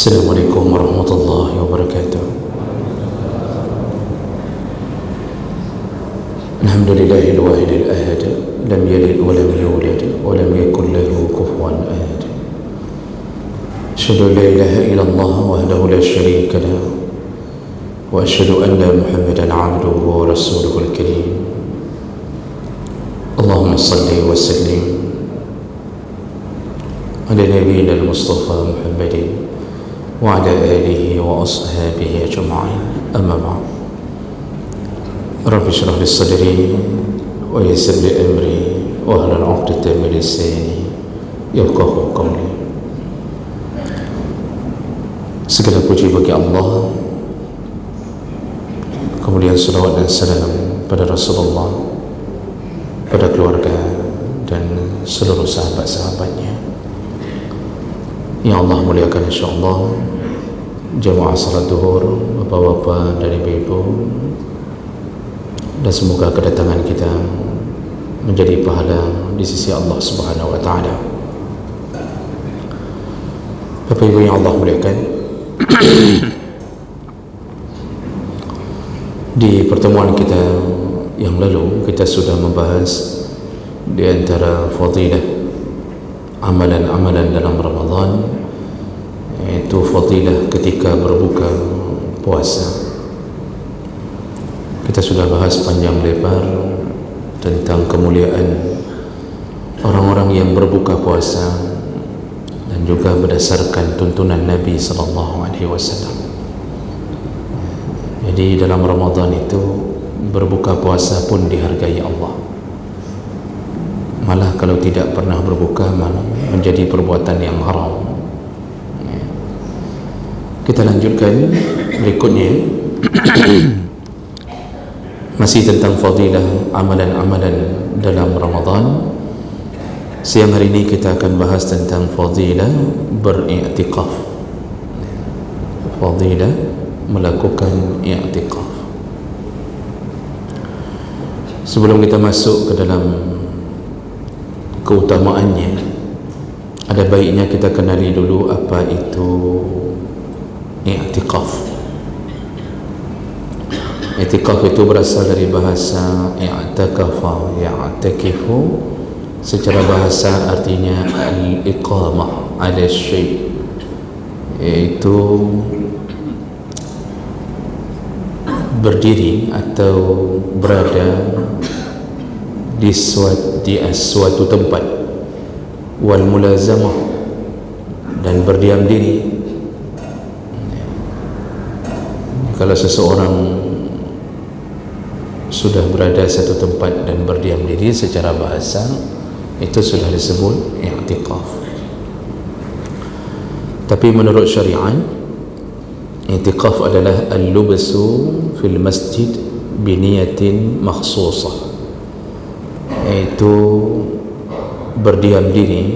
Assalamualaikum warahmatullahi wabarakatuh. Alhamdulillahil wahidil ahad, lam yalid wa lam yulad wa lam yakul lahu kufuwan ahad. Asyhadu an la ilaha illallah wahdahu la syarika lahu wa asyhadu anna Muhammadan 'abduhu wa rasuluhul karim. Allahumma salli wa sallim ala nabiyyina al-Mustafa Muhammadin wa ala alihi wa ashabihi ajma'in. Amma ba'd. Rabbi shrah li sadri wa yassir li amri wa hlul 'uqdatam min lisani yafqahu qawli. Segala puji bagi Allah, kemudian salawat dan salam pada Rasulullah, pada keluarga dan seluruh sahabat-sahabatnya yang Allah muliakan, insyaAllah. Jamaah salat duhur, bapak-bapak dan ibu-ibu, dan semoga kedatangan kita menjadi pahala di sisi Allah Subhanahu wa Ta'ala. Bapak ibu yang Allah muliakan, di pertemuan kita yang lalu kita sudah membahas di antara fadilah amalan-amalan dalam Ramadan, yaitu fadilah ketika berbuka puasa. Kita sudah bahas panjang lebar tentang kemuliaan orang-orang yang berbuka puasa, dan juga berdasarkan tuntunan Nabi SAW. Jadi dalam Ramadan itu berbuka puasa pun dihargai Allah. Malah kalau tidak pernah berbuka, malah menjadi perbuatan yang haram. Kita lanjutkan berikutnya. Masih tentang fadilah amalan-amalan dalam Ramadan. Siang hari ini kita akan bahas tentang fadilah beriktikaf, fadilah melakukan iktikaf. Sebelum kita masuk ke dalam keutamaannya, ada baiknya kita kenali dulu apa itu i'tikaf. I'tikaf itu berasal dari bahasa i'takafa, ya'takifu. Secara bahasa artinya al-iqamah ala syai', yaitu berdiri atau berada di suatu tempat, wal mulazamah, dan berdiam diri. Kalau seseorang sudah berada satu tempat dan berdiam diri, secara bahasa itu sudah disebut i'tikaf. Tapi menurut syariat, i'tikaf adalah al-lubsu fil masjid biniyatin makhsusah, yaitu berdiam diri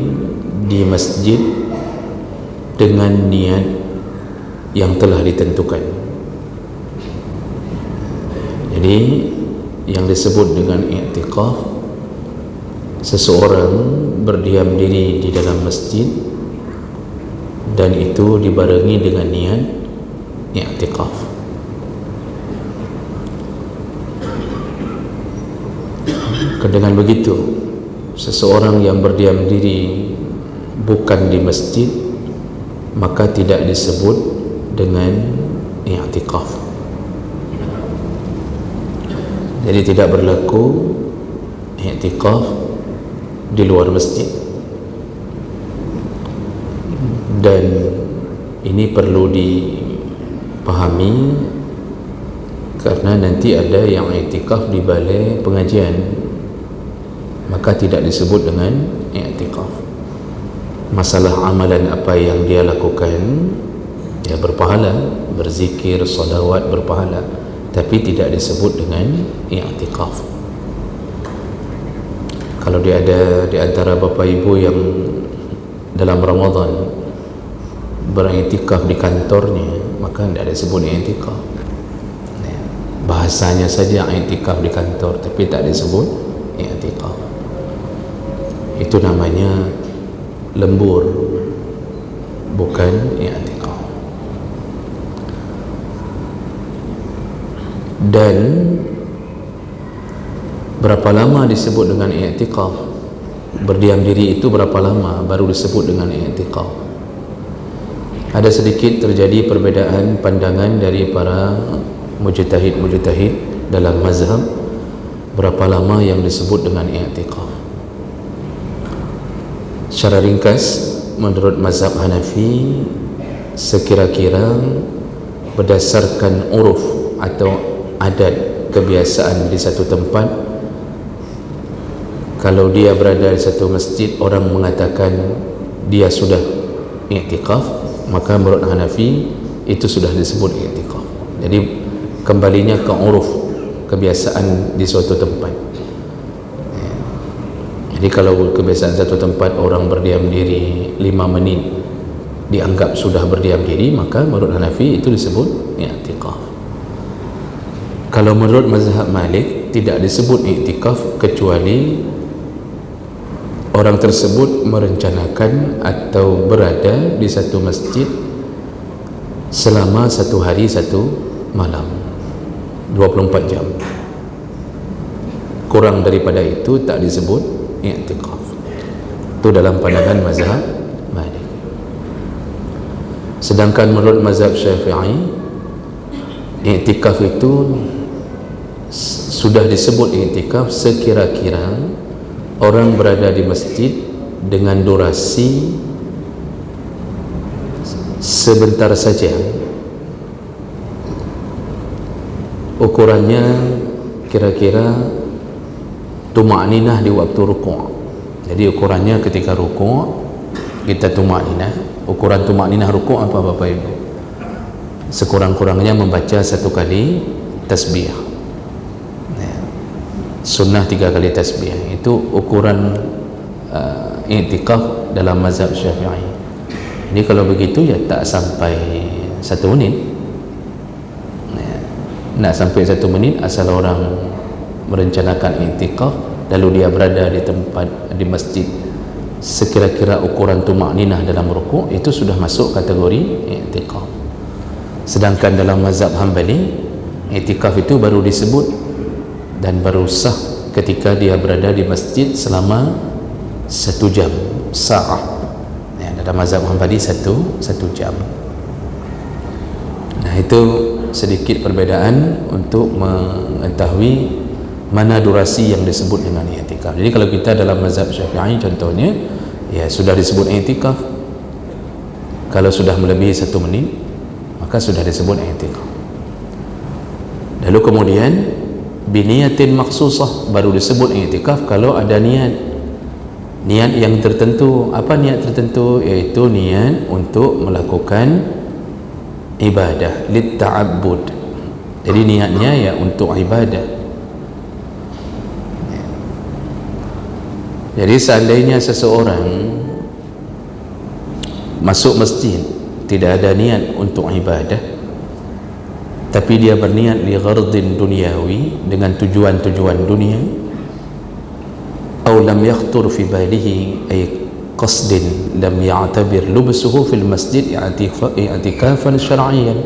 di masjid dengan niat yang telah ditentukan. Jadi yang disebut dengan i'tikaf, seseorang berdiam diri di dalam masjid dan itu dibarengi dengan niat i'tikaf. Dengan begitu, seseorang yang berdiam diri bukan di masjid, maka tidak disebut dengan i'tikaf. Jadi tidak berlaku i'tikaf di luar masjid. Dan ini perlu dipahami, karena nanti ada yang i'tikaf di balai pengajian, maka tidak disebut dengan i'tikaf. Masalah amalan apa yang dia lakukan, dia berpahala, berzikir, salawat, berpahala, tapi tidak disebut dengan i'tikaf. Kalau dia ada di antara bapak ibu yang dalam Ramadan beriktikaf di kantornya, maka tidak disebut i'tikaf. Bahasanya saja i'tikaf di kantor, tapi tak disebut i'tikaf. Itu namanya lembur, bukan i'tikaf. Dan berapa lama disebut dengan i'tikaf? Berdiam diri itu berapa lama baru disebut dengan i'tikaf? Ada sedikit terjadi perbezaan pandangan dari para mujtahid dalam mazhab berapa lama yang disebut dengan i'tikaf. Secara ringkas, menurut mazhab Hanafi, sekira-kira berdasarkan uruf atau adat kebiasaan di satu tempat, kalau dia berada di satu masjid, orang mengatakan dia sudah i'tikaf, maka menurut Hanafi itu sudah disebut i'tikaf. Jadi kembalinya ke uruf kebiasaan di suatu tempat. Jadi kalau kebiasaan satu tempat orang berdiam diri 5 menit dianggap sudah berdiam diri, maka menurut Hanafi itu disebut i'tikaf. Kalau menurut mazhab Malik tidak disebut i'tikaf kecuali orang tersebut merencanakan atau berada di satu masjid selama 1 hari 1 malam, 24 jam. Kurang daripada itu tak disebut i'tikaf. Itu dalam pandangan mazhab Malik. Sedangkan menurut mazhab Syafi'i, i'tikaf itu sudah disebut i'tikaf sekira-kira orang berada di masjid dengan durasi sebentar saja. Ukurannya kira-kira tuma'ninah di waktu rukuk. Jadi ukurannya ketika rukuk kita tuma'ninah. Ukuran tuma'ninah rukuk apa Bapak Ibu? Sekurang-kurangnya membaca 1 kali tasbih. Sunnah 3 kali tasbih. Itu ukuran i'tikaf dalam mazhab Syafi'i. Jadi kalau begitu ya tak sampai 1 menit. Nak sampai 1 menit asal orang merencanakan i'tikaf lalu dia berada di tempat di masjid sekira-kira ukuran tuma'ninah dalam rukuk, itu sudah masuk kategori i'tikaf. Sedangkan dalam mazhab Hambali, i'tikaf itu baru disebut dan baru sah ketika dia berada di masjid selama 1 jam, sa'ah. Ya, dalam mazhab Hambali 1 jam. Nah, itu sedikit perbedaan untuk mengetahui mana durasi yang disebut dengan i'tikaf. Jadi kalau kita dalam mazhab Syafi'i contohnya, ya sudah disebut i'tikaf kalau sudah melebihi 1 menit, maka sudah disebut i'tikaf. Lalu kemudian biniyatin maksusah, baru disebut i'tikaf kalau ada niat yang tertentu. Apa niat tertentu? Yaitu niat untuk melakukan ibadah, lit ta'abbud. Jadi niatnya ya untuk ibadah. Jadi seandainya seseorang masuk masjid tidak ada niat untuk ibadah, tapi dia berniat li ghardin dunyawi, dengan tujuan-tujuan dunia, atau lam yakhtur fi balihi ay qasdin lam ya'tabir lubsuhu fil masjid i'tikafan syar'iyyan.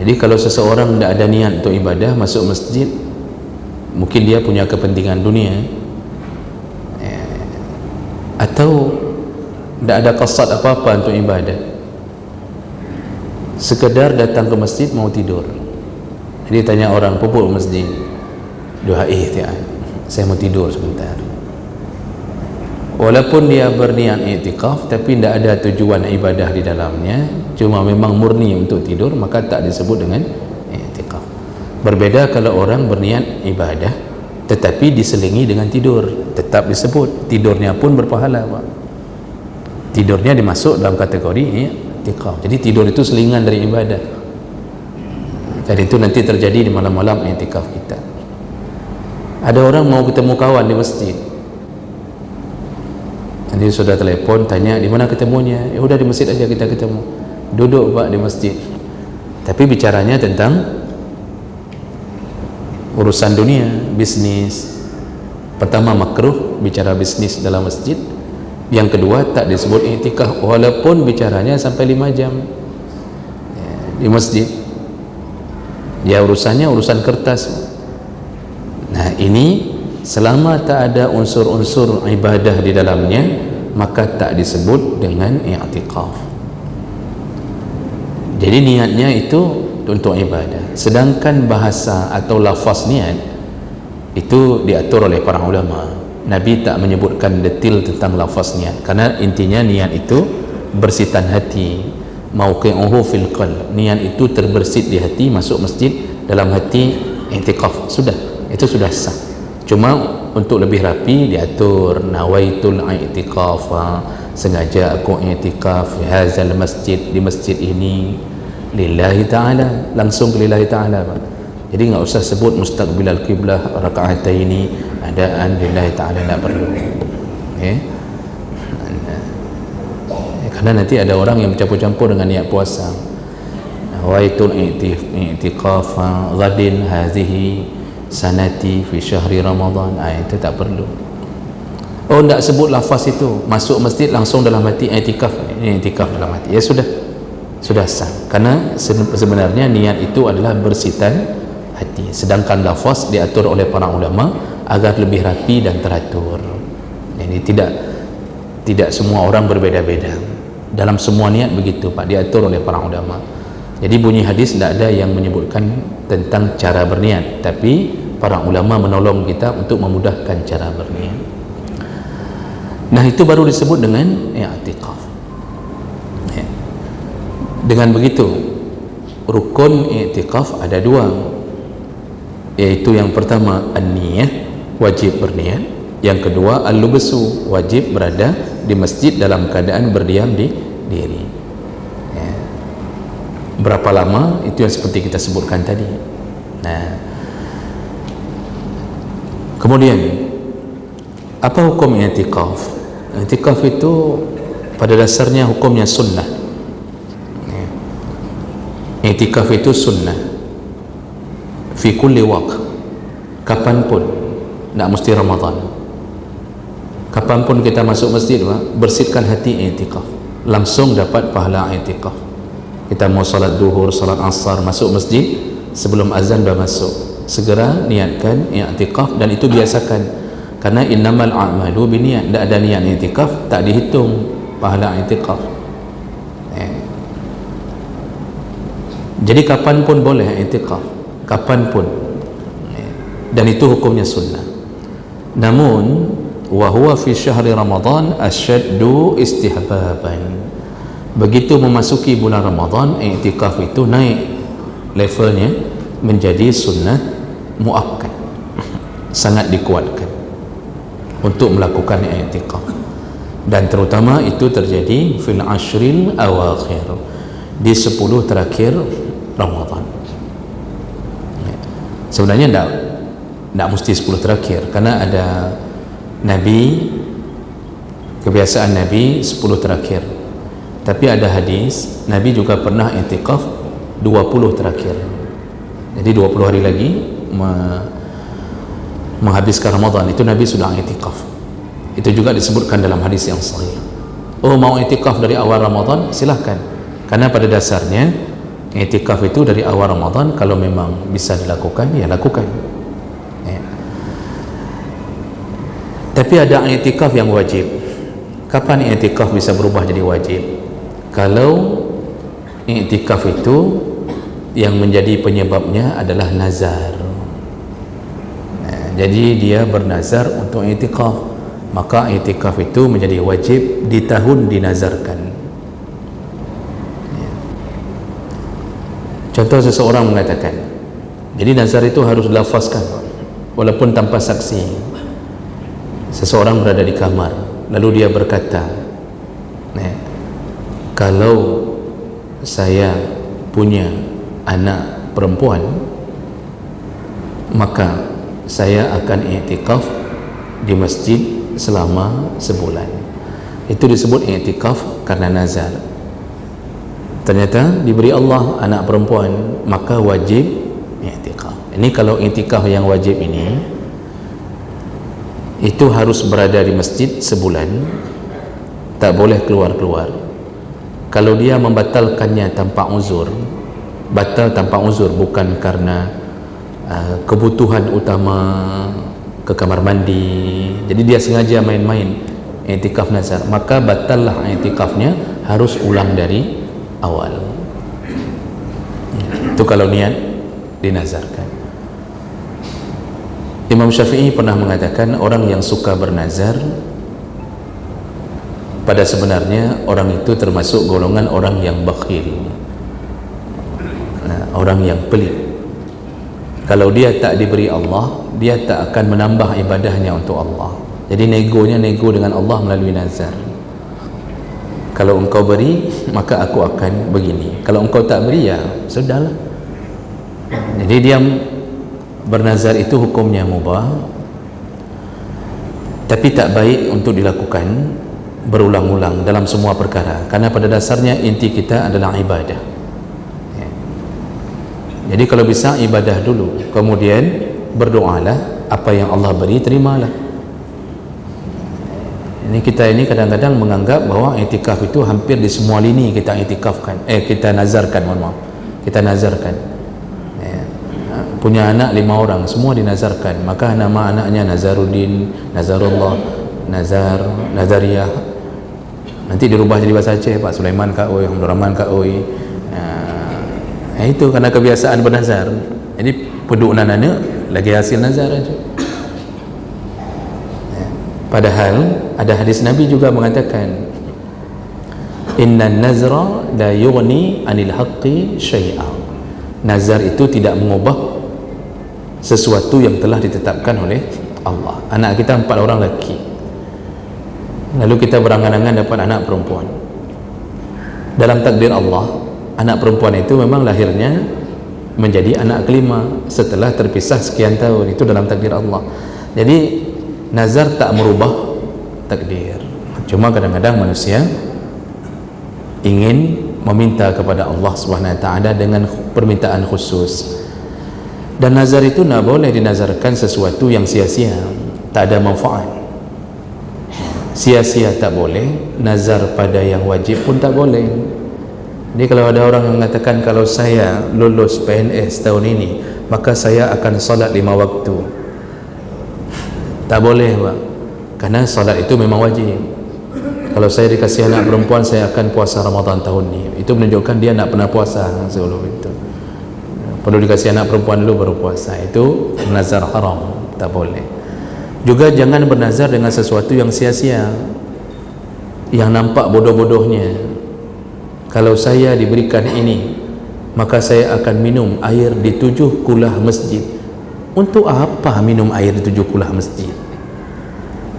Jadi kalau seseorang tidak ada niat untuk ibadah masuk masjid, mungkin dia punya kepentingan dunia atau tidak ada qasad apa-apa untuk ibadah, sekedar datang ke masjid mau tidur. Jadi tanya orang, pupuk masjid, doa ihtiar, saya mau tidur sebentar. Walaupun dia berniat i'tikaf tapi tidak ada tujuan ibadah di dalamnya, cuma memang murni untuk tidur, maka tak disebut dengan i'tikaf. Berbeda kalau orang berniat ibadah tetapi diselingi dengan tidur, tetap disebut, tidurnya pun berpahala Pak. Tidurnya dimasuk dalam kategori i'tikaf. Jadi tidur itu selingan dari ibadah. Dan itu nanti terjadi di malam-malam i'tikaf kita. Ada orang mau ketemu kawan di masjid, nanti sudah telepon tanya di mana ketemunya, ya udah di masjid aja kita ketemu. Duduk Pak di masjid, tapi bicaranya tentang urusan dunia, bisnis. Pertama makruh bicara bisnis dalam masjid. Yang kedua tak disebut i'tikaf walaupun bicaranya sampai 5 jam di masjid. Ya urusannya urusan kertas. Nah ini selama tak ada unsur-unsur ibadah di dalamnya, maka tak disebut dengan i'tikaf. Jadi niatnya itu untuk ibadah. Sedangkan bahasa atau lafaz niat itu diatur oleh para ulama. Nabi tak menyebutkan detail tentang lafaz niat, karena intinya niat itu bersitan hati, mauqi'uhu fil qalb. Niat itu terbersit di hati, masuk masjid, dalam hati i'tikaf. Sudah, itu sudah sah. Cuma untuk lebih rapi diatur nawaitul i'tikaf, sengaja aku i'tikaf fi hadzal masjid, di masjid ini lillahi ta'ala, langsung ke lillahi ta'ala. Jadi enggak usah sebut mustaqbilal qiblah raka'ataini, adaan lillahi ta'ala, tak perlu. Karena nanti ada orang yang bercampur-campur dengan niat puasa. Nawaitul i'tikaf ghadin hadhihi sanati fi syahri Ramadan. Itu tak perlu. Oh, tak sebut lafaz itu, masuk masjid langsung dalam hati i'tikaf, i'tikaf dalam hati. Ya sudah sah. Karena sebenarnya niat itu adalah bersitan hati. Sedangkan lafaz diatur oleh para ulama agar lebih rapi dan teratur. Jadi tidak semua orang berbeda-beda. Dalam semua niat begitu Pak, diatur oleh para ulama. Jadi bunyi hadis tidak ada yang menyebutkan tentang cara berniat, tapi para ulama menolong kita untuk memudahkan cara berniat. Nah, itu baru disebut dengan i'tikaf. Dengan begitu, rukun i'tikaf ada dua, yaitu yang pertama an-niyah, wajib berniat. Yang kedua al-lubsu, wajib berada di masjid dalam keadaan berdiam di diri. Berapa lama, itu yang seperti kita sebutkan tadi. Nah, kemudian apa hukum i'tikaf? I'tikaf itu pada dasarnya hukumnya sunnah. I'tikaf itu sunnah fi kulli waqt, kapanpun, tak mesti Ramadan. Kapanpun kita masuk masjid, bersihkan hati i'tikaf, langsung dapat pahala i'tikaf. Kita mau salat duhur, salat asar, masuk masjid sebelum azan dah masuk, segera niatkan i'tikaf, dan itu biasakan. Karena innamal a'malu biniyat, tak ada niat i'tikaf tak dihitung pahala i'tikaf. Jadi kapanpun boleh i'tikaf, kapanpun, dan itu hukumnya sunnah. Namun wa huwa fi syahri Ramadan asyaddu istihbaban. Begitu memasuki bulan Ramadan, i'tikaf itu naik levelnya menjadi sunnah muakkad, sangat dikuatkan untuk melakukan i'tikaf. Dan terutama itu terjadi fil ashril awakhir, di 10 terakhir Ramadan. Sebenarnya tidak mesti 10 terakhir, karena ada Nabi, kebiasaan Nabi 10 terakhir, tapi ada hadis Nabi juga pernah i'tikaf 20 terakhir. Jadi 20 hari lagi menghabiskan Ramadan, itu Nabi sudah i'tikaf. Itu juga disebutkan dalam hadis yang sahih. Oh, mau i'tikaf dari awal Ramadan, silahkan, karena pada dasarnya i'tikaf itu dari awal Ramadan, kalau memang bisa dilakukan, ya lakukan. Tapi ada i'tikaf yang wajib. Kapan i'tikaf bisa berubah jadi wajib? Kalau i'tikaf itu yang menjadi penyebabnya adalah nazar. Jadi dia bernazar untuk i'tikaf, maka i'tikaf itu menjadi wajib di tahun dinazarkan. Contoh, seseorang mengatakan, jadi nazar itu harus dilafazkan walaupun tanpa saksi. Seseorang berada di kamar, lalu dia berkata, kalau saya punya anak perempuan, maka saya akan i'tikaf di masjid selama sebulan. Itu disebut i'tikaf karena nazar. Ternyata diberi Allah anak perempuan, maka wajib i'tikaf. Ini kalau i'tikaf yang wajib ini, itu harus berada di masjid sebulan, tak boleh keluar-keluar. Kalau dia membatalkannya tanpa uzur, batal tanpa uzur, bukan karena kebutuhan utama ke kamar mandi, jadi dia sengaja main-main i'tikaf nazar, maka batallah i'tikafnya, harus ulang dari awal. Itu kalau niat dinazarkan. Imam Syafi'i pernah mengatakan orang yang suka bernazar pada sebenarnya orang itu termasuk golongan orang yang bakhil, orang yang pelit. Kalau dia tak diberi Allah, dia tak akan menambah ibadahnya untuk Allah. Jadi negonya nego dengan Allah melalui nazar. Kalau engkau beri, maka aku akan begini. Kalau engkau tak beri, ya sudahlah. Jadi dia bernazar itu hukumnya mubah, tapi tak baik untuk dilakukan berulang-ulang dalam semua perkara, karena pada dasarnya inti kita adalah ibadah. Jadi kalau bisa ibadah dulu, kemudian berdoalah, apa yang Allah beri terimalah. Ini kita ini kadang-kadang menganggap bahwa i'tikaf itu hampir di semua lini kita i'tikafkan, kita nazarkan, mohon maaf, kita nazarkan. Punya anak 5 orang, semua dinazarkan, maka nama anaknya Nazaruddin, Nazarullah, Nazar, Nazariyah. Nanti dirubah jadi bahasa Aceh, Pak Sulaiman Kak Oi, Abdul Rahman Kak Oi. Itu karena kebiasaan bernazar. Jadi peduk anak lagi hasil nazar aja. Padahal ada hadis Nabi juga mengatakan, innan nazra la yughni anil haqqi syai'a. Nazar itu tidak mengubah sesuatu yang telah ditetapkan oleh Allah. Anak kita 4 orang lelaki, lalu kita berangan-angan dapat anak perempuan. Dalam takdir Allah, anak perempuan itu memang lahirnya menjadi anak kelima setelah terpisah sekian tahun. Itu dalam takdir Allah. Jadi nazar tak merubah takdir. Cuma kadang-kadang manusia ingin meminta kepada Allah Subhanahu wa taala dengan permintaan khusus. Dan nazar itu tidak boleh dinazarkan sesuatu yang sia-sia, tak ada manfaat. Sia-sia tak boleh, nazar pada yang wajib pun tak boleh. Jadi kalau ada orang yang mengatakan, kalau saya lulus PNS tahun ini, maka saya akan salat 5 waktu, tak boleh, Pak. Karena salat itu memang wajib. Kalau saya dikasih anak perempuan, saya akan puasa Ramadan tahun ini, itu menunjukkan dia tak pernah puasa sebelum itu. Perlu dikasih anak perempuan dulu baru puasa. Itu nazar haram, tak boleh. Juga jangan bernazar dengan sesuatu yang sia-sia, yang nampak bodoh-bodohnya. Kalau saya diberikan ini, maka saya akan minum air di 7 kulah masjid. Untuk apa minum air di 7 kulah masjid?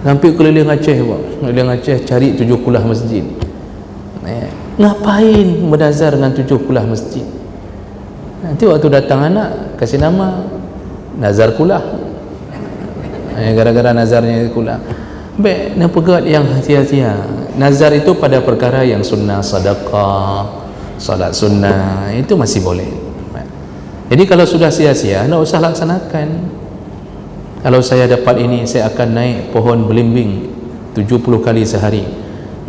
Sampai keliling Aceh, Pak. Keliling Aceh cari 7 kulah masjid. Ngapain bernazar dengan 7 kulah masjid? Nanti waktu datang anak, kasih nama nazar kulah. Gara-gara nazarnya kulah. Baik, nak pegat yang sia-sia. Nazar itu pada perkara yang sunnah, sedekah, salat sunnah, itu masih boleh. Jadi kalau sudah sia-sia, tak usah laksanakan. Kalau saya dapat ini, saya akan naik pohon belimbing 70 kali sehari.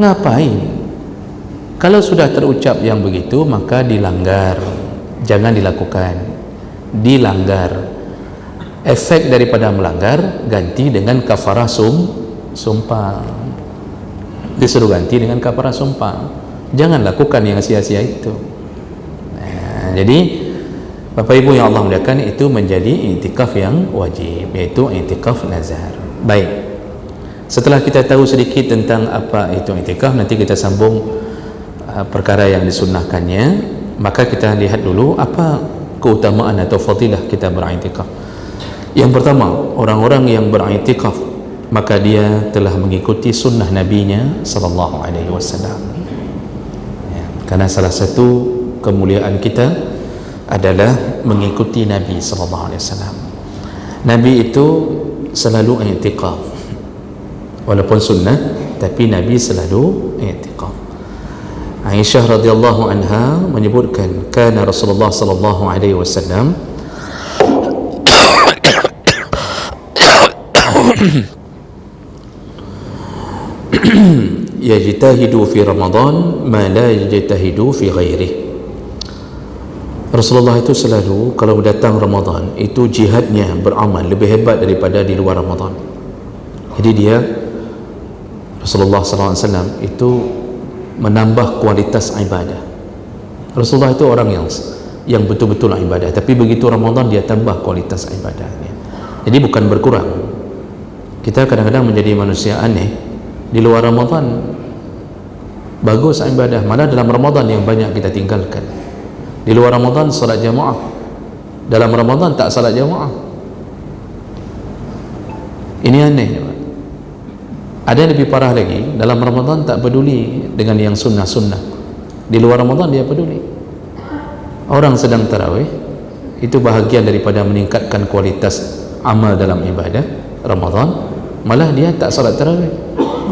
Ngapain? Kalau sudah terucap yang begitu, maka dilanggar. Jangan dilakukan, dilanggar. Efek daripada melanggar, ganti dengan kafarah sumpah. Disuruh ganti dengan kafarah sumpah. Jangan lakukan yang sia-sia itu. Jadi Bapak Ibu yang Allah muliakan, itu menjadi i'tikaf yang wajib, yaitu i'tikaf nazar. Baik, setelah kita tahu sedikit tentang apa itu i'tikaf, nanti kita sambung perkara yang disunnahkannya. Maka kita lihat dulu apa keutamaan atau fadilah kita beriktikaf. Yang pertama, orang-orang yang beriktikaf, maka dia telah mengikuti sunnah nabinya sallallahu alaihi wasallam. Karena salah satu kemuliaan kita adalah mengikuti Nabi sallallahu alaihi wasallam. Nabi itu selalu i'tikaf. Walaupun sunnah, tapi Nabi selalu i'tikaf. Aisyah radhiyallahu anha menyebutkan, kana Rasulullah sallallahu alaihi wasallam yajtahidu fi Ramadan ma la yajtahidu fi ghairihi. Rasulullah itu selalu kalau datang Ramadan itu jihadnya beramal lebih hebat daripada di luar Ramadan. Jadi dia Rasulullah SAW itu menambah kualitas ibadah. Rasulullah itu orang yang betul-betul ibadah, tapi begitu Ramadan dia tambah kualitas ibadahnya. Jadi bukan berkurang. Kita kadang-kadang menjadi manusia aneh. Di luar Ramadan bagus ibadah, malah dalam Ramadan yang banyak kita tinggalkan. Di luar Ramadan salat jamaah, dalam Ramadan tak salat jamaah. Ini aneh. Ada yang lebih parah lagi, dalam Ramadan tak peduli dengan yang sunnah-sunnah, di luar Ramadan dia peduli. Orang sedang tarawih, itu bahagian daripada meningkatkan kualitas amal dalam ibadah Ramadan, malah dia tak salat tarawih.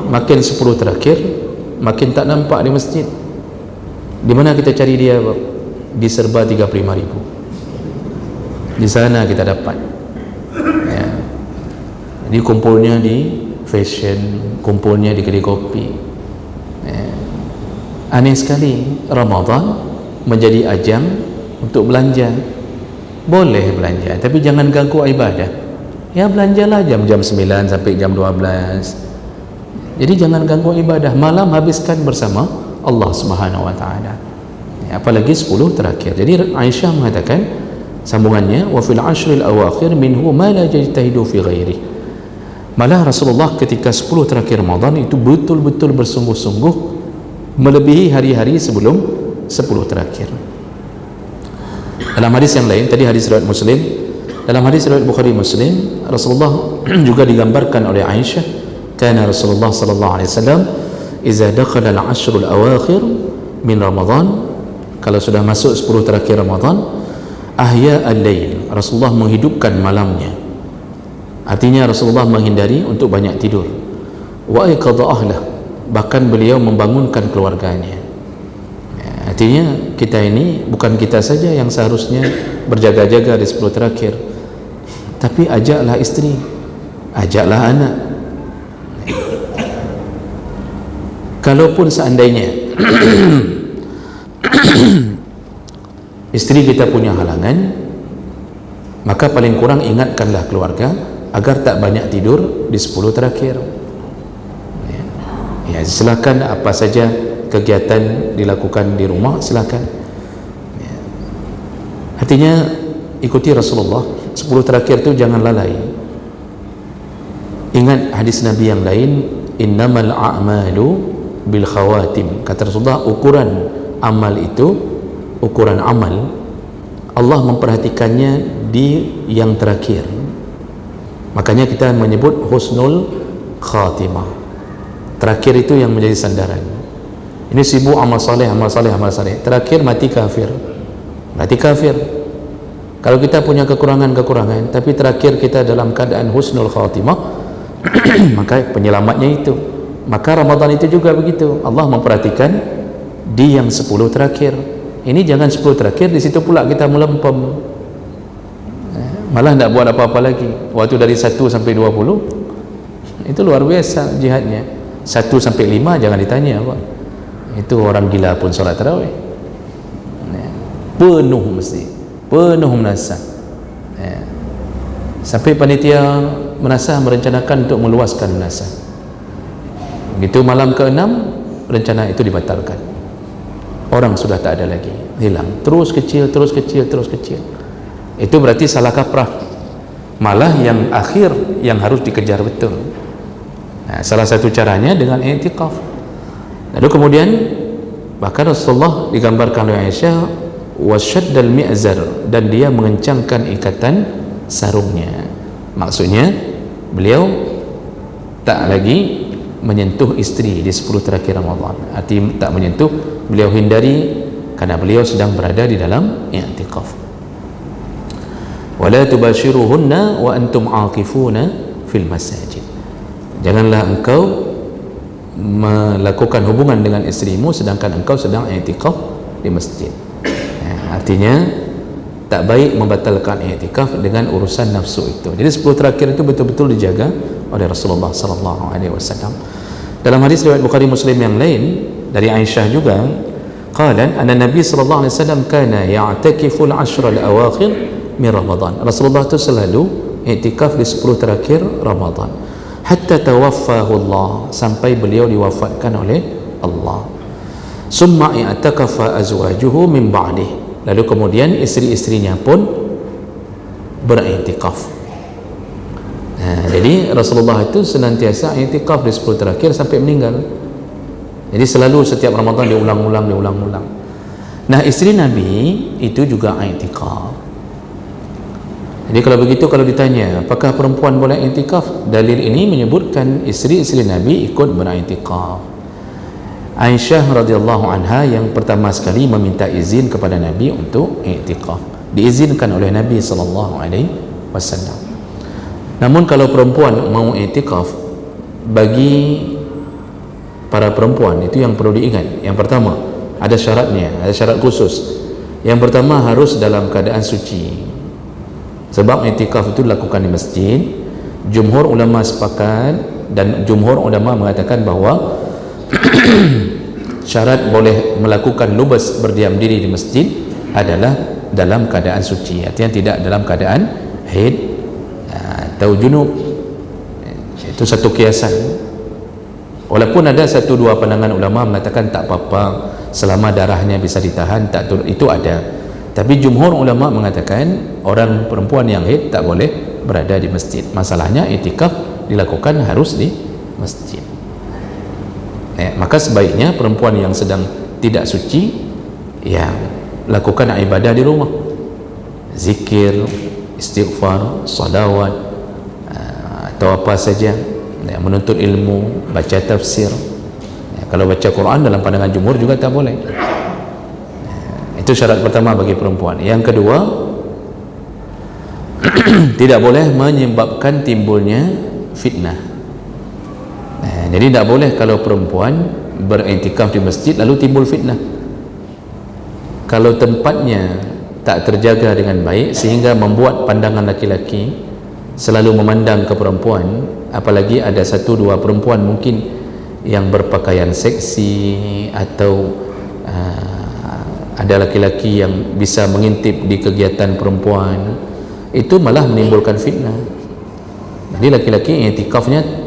Makin 10 terakhir makin tak nampak di masjid. Di mana kita cari dia? Di serba 35.000. Di sana kita dapat ya. Jadi kumpulnya di fashion, kumpulnya di kedai kopi ya. Aneh sekali. Ramadan menjadi ajang untuk belanja. Boleh belanja, tapi jangan ganggu ibadah. Ya belanjalah jam-jam 9 sampai jam 12. Jadi jangan ganggu ibadah. Malam habiskan bersama Allah Subhanahu wa taala. Ya, apalagi 10 terakhir. Jadi Aisyah mengatakan sambungannya, wa fil ashril awakhir minhu ma la yajtahidu fi ghairi. Malah Rasulullah ketika 10 terakhir Ramadan itu betul-betul bersungguh-sungguh melebihi hari-hari sebelum 10 terakhir. Dalam hadis yang lain, tadi hadis riwayat Muslim, dalam hadis riwayat Bukhari Muslim, Rasulullah juga digambarkan oleh Aisyah, kana Rasulullah sallallahu alaihi wasallam idza dakhala al-ashr al-awakhir min Ramadan, kalau sudah masuk 10 terakhir Ramadan, ahya al-lail, Rasulullah menghidupkan malamnya. Artinya Rasulullah menghindari untuk banyak tidur. Wa ayqadha ahlah, bahkan beliau membangunkan keluarganya. Artinya kita ini, bukan kita saja yang seharusnya berjaga-jaga di 10 terakhir, tapi ajaklah isteri, ajaklah anak. Kalaupun seandainya isteri kita punya halangan, maka paling kurang ingatkanlah keluarga agar tak banyak tidur di 10 terakhir. Ya, silakan apa saja kegiatan dilakukan di rumah, silakan. Ya. Artinya ikuti Rasulullah. 10 terakhir itu jangan lalai. Ingat hadis Nabi yang lain, innamal a'malu bil khawatim. Kata Rasulullah, ukuran amal itu, ukuran amal Allah memperhatikannya di yang terakhir. Makanya kita menyebut husnul khatimah. Terakhir itu yang menjadi sandaran. Ini sibuk amal saleh, amal saleh, amal saleh. Terakhir mati kafir. Mati kafir. Kalau kita punya kekurangan-kekurangan, tapi terakhir kita dalam keadaan husnul khatimah, maka penyelamatnya itu. Maka Ramadan itu juga begitu. Allah memperhatikan di yang 10 terakhir. Ini jangan 10 terakhir di situ pula kita melempem, malah tidak buat apa-apa lagi. Waktu dari 1 sampai 20 itu luar biasa jihadnya. 1 sampai 5 jangan ditanya apa. Itu orang gila pun solat tarawih. Penuh mesti, penuh menasah. Sampai panitia menasah merencanakan untuk meluaskan menasah. Begitu malam ke-6 rencana itu dibatalkan. Orang sudah tak ada lagi, hilang. Terus kecil, terus kecil, terus kecil. Itu berarti salah kaprah. Malah yang akhir yang harus dikejar betul. Nah, salah satu caranya dengan i'tikaf. Lalu kemudian bahkan Rasulullah digambarkan oleh Aisyah wasyaddal mi'zar, dan dia mengencangkan ikatan sarungnya. Maksudnya beliau tak lagi menyentuh isteri di 10 terakhir Ramadan. Artinya tak menyentuh, beliau hindari karena beliau sedang berada di dalam i'tikaf. Wala tubashiruhunna wa antum aqifuna fil masajid. Janganlah engkau melakukan hubungan dengan isterimu sedangkan engkau sedang i'tikaf di masjid. Artinya tak baik membatalkan i'tikaf dengan urusan nafsu itu. Jadi 10 terakhir itu betul-betul dijaga oleh Rasulullah sallallahu alaihi wasallam. Dalam hadis riwayat Bukhari Muslim yang lain dari Aisyah juga, Qalan anna Nabi sallallahu alaihi wasallam kana ya'takifu al-ashr al-awakhir min Ramadan. Rasulullah itu selalu i'tikaf di 10 terakhir Ramadan hatta tawaffahu Allah, sampai beliau diwafatkan oleh Allah. Summa i'takafa azwajuhu min ba'dih, lalu kemudian isteri-istrinya pun beriktikaf. Jadi Rasulullah itu senantiasa i'tikaf di 10 terakhir sampai meninggal. Jadi selalu setiap Ramadan diulang-ulang. Nah, isteri Nabi itu juga i'tikaf. Jadi kalau begitu, kalau ditanya apakah perempuan boleh i'tikaf, dalil ini menyebutkan isteri-isteri Nabi ikut beriktikaf. Aisyah radhiyallahu anha yang pertama sekali meminta izin kepada Nabi untuk i'tikaf, diizinkan oleh Nabi sallallahu alaihi wasallam. Namun kalau perempuan mau i'tikaf, bagi para perempuan itu yang perlu diingat, yang pertama ada syaratnya, ada syarat khusus. Yang pertama harus dalam keadaan suci, sebab i'tikaf itu dilakukan di masjid. Jumhur ulama sepakat dan jumhur ulama mengatakan bahawa syarat boleh melakukan lubas berdiam diri di masjid adalah dalam keadaan suci, artinya tidak dalam keadaan haid atau junub. Itu satu kiasan. Walaupun ada satu dua pandangan ulama mengatakan tak apa-apa selama darahnya bisa ditahan, tak itu ada. Tapi jumhur ulama mengatakan orang perempuan yang haid tak boleh berada di masjid. Masalahnya i'tikaf dilakukan harus di masjid. Maka sebaiknya perempuan yang sedang tidak suci ya lakukan ibadah di rumah, zikir, istighfar, salawat, atau apa saja, menuntut ilmu, baca tafsir. Kalau baca Quran dalam pandangan jumhur juga tak boleh. Itu syarat pertama bagi perempuan. Yang kedua, tidak boleh menyebabkan timbulnya fitnah. Jadi tidak boleh kalau perempuan beriktikaf di masjid lalu timbul fitnah. Kalau tempatnya tak terjaga dengan baik sehingga membuat pandangan laki-laki selalu memandang ke perempuan, apalagi ada satu dua perempuan mungkin yang berpakaian seksi, atau ada laki-laki yang bisa mengintip di kegiatan perempuan, itu malah menimbulkan fitnah. Jadi laki-laki i'tikafnya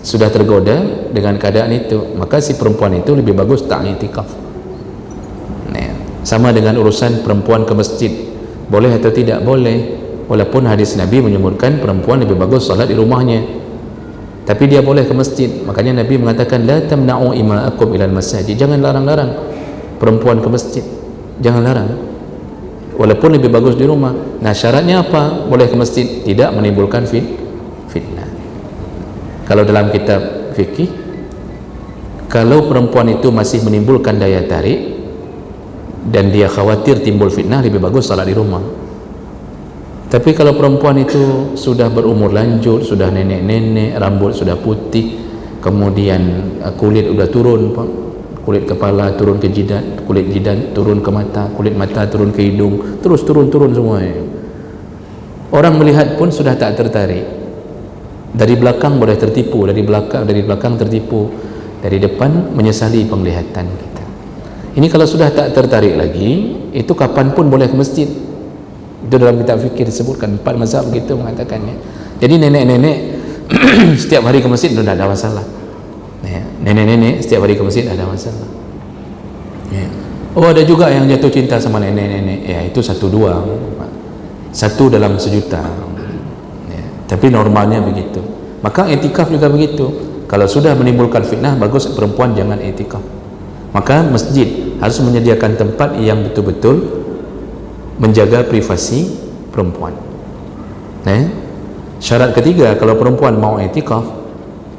sudah tergoda dengan keadaan itu, maka si perempuan itu lebih bagus tak i'tikaf. Sama dengan urusan perempuan ke masjid, boleh atau tidak boleh. Walaupun hadis Nabi menyebutkan perempuan lebih bagus salat di rumahnya, tapi dia boleh ke masjid. Makanya Nabi mengatakan la tamna'u ima'akum ilal masajid, jangan larang-larang perempuan ke masjid, jangan larang, walaupun lebih bagus di rumah. Nah, syaratnya apa? Boleh ke masjid, tidak menimbulkan fitnah. Kalau dalam kitab fikih, kalau perempuan itu masih menimbulkan daya tarik dan dia khawatir timbul fitnah, lebih bagus salat di rumah. Tapi kalau perempuan itu sudah berumur lanjut, sudah nenek-nenek, rambut sudah putih, kemudian kulit sudah turun, kulit kepala turun ke jidat, kulit jidat turun ke mata, kulit mata turun ke hidung, terus turun semuanya. Orang melihat pun sudah tak tertarik. Dari belakang boleh tertipu, dari belakang tertipu, dari depan menyesali penglihatan kita. Ini kalau sudah tak tertarik lagi, itu kapanpun boleh ke masjid. Itu dalam kitab fikir disebutkan, 4 mazhab begitu mengatakannya. Jadi nenek-nenek setiap hari ke masjid sudah ada masalah. Nenek-nenek setiap hari ke masjid ada masalah. Oh, ada juga yang jatuh cinta sama nenek-nenek. Ya, itu 1-2, 1 dalam sejuta. Tapi normalnya begitu. Maka i'tikaf juga begitu. Kalau sudah menimbulkan fitnah, bagus perempuan jangan i'tikaf. Maka masjid harus menyediakan tempat yang betul-betul menjaga privasi perempuan. Syarat ketiga, kalau perempuan mau i'tikaf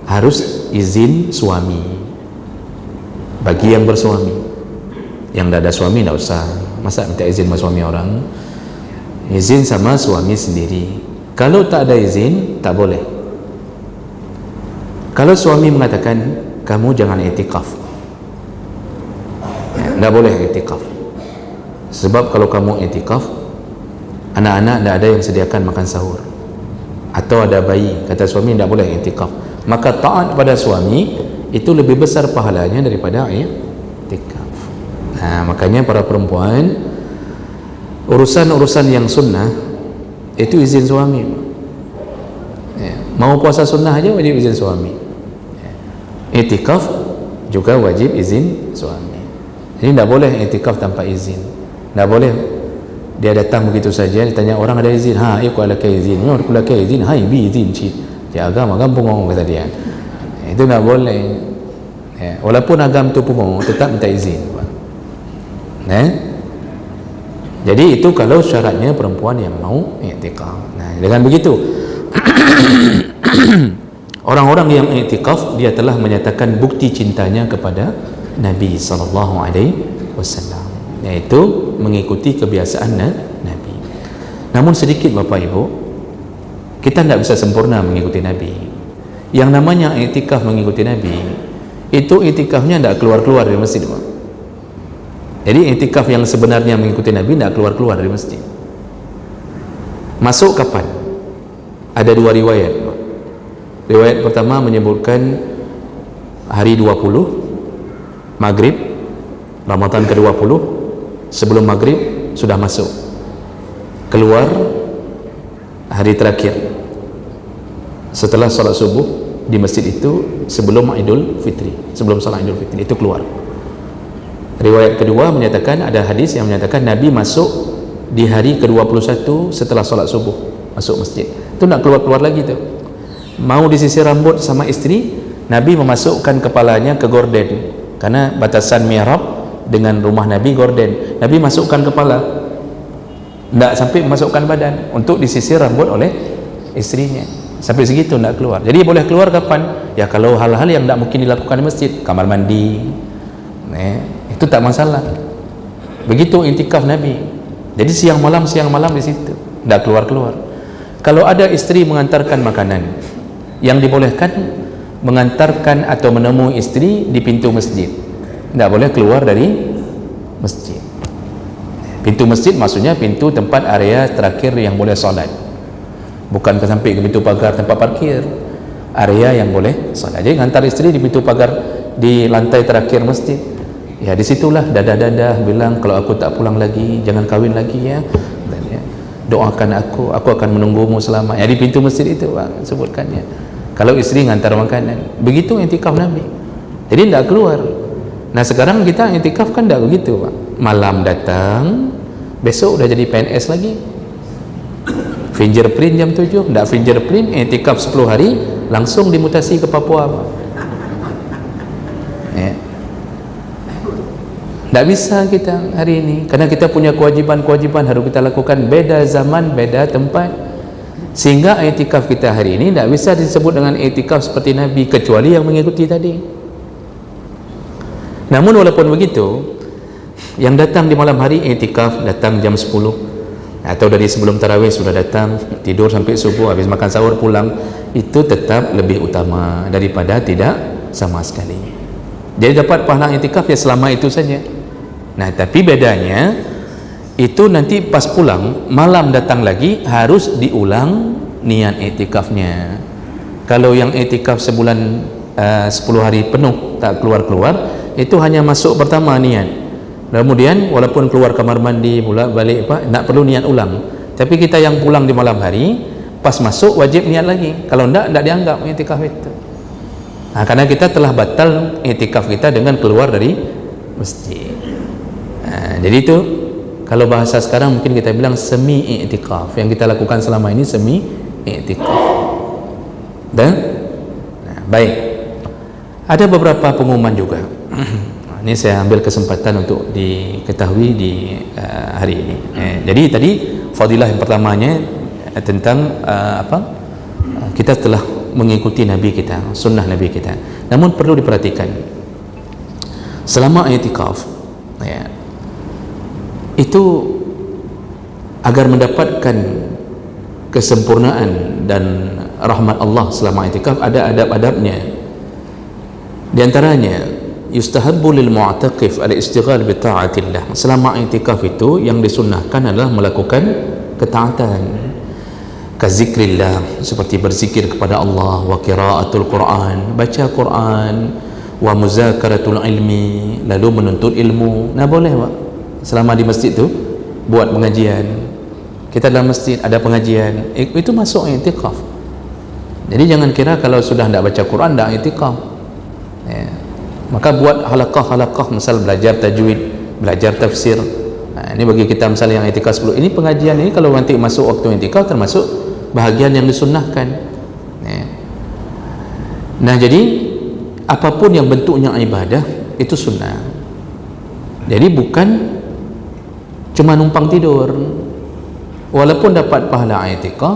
harus izin suami. Bagi yang bersuami, yang tidak ada suami tidak usah, masa minta izin sama suami orang. Izin sama suami sendiri. Kalau tak ada izin, tak boleh. Kalau suami mengatakan kamu jangan i'tikaf, tidak boleh i'tikaf. Sebab kalau kamu i'tikaf, anak-anak tidak ada yang sediakan makan sahur, atau ada bayi, kata suami tidak boleh i'tikaf. Maka taat pada suami itu lebih besar pahalanya daripada i'tikaf. Makanya para perempuan, urusan-urusan yang sunnah itu izin suami. Mau puasa sunnah aja wajib izin suami. I'tikaf juga wajib izin suami. Jadi tidak boleh i'tikaf tanpa izin. Tidak boleh dia datang begitu saja, ditanya orang ada izin, aku ada izin, aku ada izin, bi izin cik. Ya agama punggung kata dia. Itu tidak boleh. Walaupun agama itu punggung, tetap minta izin. Jadi itu kalau syaratnya perempuan yang mau i'tikaf. Dengan begitu orang-orang yang i'tikaf, dia telah menyatakan bukti cintanya kepada Nabi SAW, yaitu mengikuti kebiasaan Nabi. Namun sedikit Bapak Ibu, kita tidak bisa sempurna mengikuti Nabi. Yang namanya i'tikaf mengikuti Nabi, itu i'tikafnya tidak keluar-keluar dari masjid, Pak. Jadi i'tikaf yang sebenarnya mengikuti Nabi tidak keluar-keluar dari masjid. Masuk kapan? Ada dua riwayat. Riwayat pertama menyebutkan hari 20 Maghrib, Ramadan ke-20, sebelum Maghrib sudah masuk, keluar hari terakhir setelah salat subuh di masjid itu, sebelum Idul Fitri, sebelum salat Idul Fitri itu keluar. Riwayat kedua menyatakan, ada hadis yang menyatakan Nabi masuk di hari ke-21 setelah salat subuh, masuk masjid. Itu nak keluar-keluar lagi tu. Mau disisir rambut sama isteri, Nabi memasukkan kepalanya ke gorden, karena batasan mihrab dengan rumah Nabi gorden. Nabi masukkan kepala, tidak sampai memasukkan badan, untuk disisir rambut oleh istrinya. Sampai segitu tidak keluar. Jadi boleh keluar kapan? Ya kalau hal-hal yang tidak mungkin dilakukan di masjid, kamar mandi, itu tak masalah. Begitu i'tikaf Nabi. Jadi siang malam di situ, tidak keluar-keluar. Kalau ada istri mengantarkan makanan, yang dibolehkan mengantarkan atau menemui istri di pintu masjid, tidak boleh keluar dari masjid. Pintu masjid maksudnya pintu tempat area terakhir yang boleh solat, bukan sampai ke pintu pagar tempat parkir, area yang boleh solat. Jadi hantar istri di pintu pagar di lantai terakhir masjid, ya disitulah dadah-dadah bilang, kalau aku tak pulang lagi jangan kahwin lagi ya, dan ya, doakan aku akan menunggumu selama. Ya di pintu masjid itu Pak, sebutkannya. Kalau istri ngantar makanan, begitu i'tikaf Nabi. Jadi tidak keluar. Nah sekarang kita i'tikaf kan tidak begitu Pak. Malam datang, besok udah jadi PNS lagi. Fingerprint jam 7, tidak fingerprint, i'tikaf 10 hari, langsung dimutasi ke Papua Pak. Tidak bisa kita hari ini, karena kita punya kewajipan-kewajipan harus kita lakukan, beda zaman, beda tempat. Sehingga i'tikaf kita hari ini tidak bisa disebut dengan i'tikaf seperti Nabi, kecuali yang mengikuti tadi. Namun walaupun begitu, yang datang di malam hari i'tikaf, datang jam 10 atau dari sebelum tarawih sudah datang, tidur sampai subuh, habis makan sahur pulang, itu tetap lebih utama daripada tidak sama sekali. Jadi dapat pahala i'tikaf ya selama itu saja. Nah tapi bedanya itu nanti pas pulang, malam datang lagi, harus diulang niat i'tikafnya. Kalau yang i'tikaf sebulan 10 hari penuh tak keluar-keluar, itu hanya masuk pertama niat, kemudian walaupun keluar kamar mandi pula balik tak perlu niat ulang. Tapi kita yang pulang di malam hari, pas masuk wajib niat lagi. Kalau tidak dianggap i'tikaf itu. Nah, karena kita telah batal i'tikaf kita dengan keluar dari masjid. Jadi itu kalau bahasa sekarang mungkin kita bilang semi i'tikaf. Yang kita lakukan selama ini semi i'tikaf. Dan baik, ada beberapa pengumuman juga. Ini saya ambil kesempatan untuk diketahui di hari ini. Jadi tadi fadilah yang pertamanya tentang kita telah mengikuti Nabi kita, sunnah Nabi kita. Namun perlu diperhatikan, selama i'tikaf itu agar mendapatkan kesempurnaan dan rahmat Allah selama i'tikaf, ada adab-adabnya. Di antaranya yustahabbu lil mu'taqif al-istighal bi ta'atillah. Selama i'tikaf itu yang disunnahkan adalah melakukan ketaatan, kazikrillah, seperti berzikir kepada Allah, wa qiraatul Quran, baca Quran, wa muzakaratul ilmi, lalu menuntut ilmu. Nah, boleh Pak, selama di masjid tu buat pengajian. Kita dalam masjid ada pengajian, itu masuk i'tikaf. Jadi jangan kira kalau sudah tidak baca Quran tidak i'tikaf. Maka buat halaqah-halaqah, misal belajar tajwid, belajar tafsir. Ini bagi kita misal yang i'tikaf 10. Ini pengajian ini kalau nanti masuk waktu i'tikaf termasuk bahagian yang disunnahkan. Nah, jadi apapun yang bentuknya ibadah itu sunnah. Jadi bukan cuma numpang tidur. Walaupun dapat pahala i'tikaf,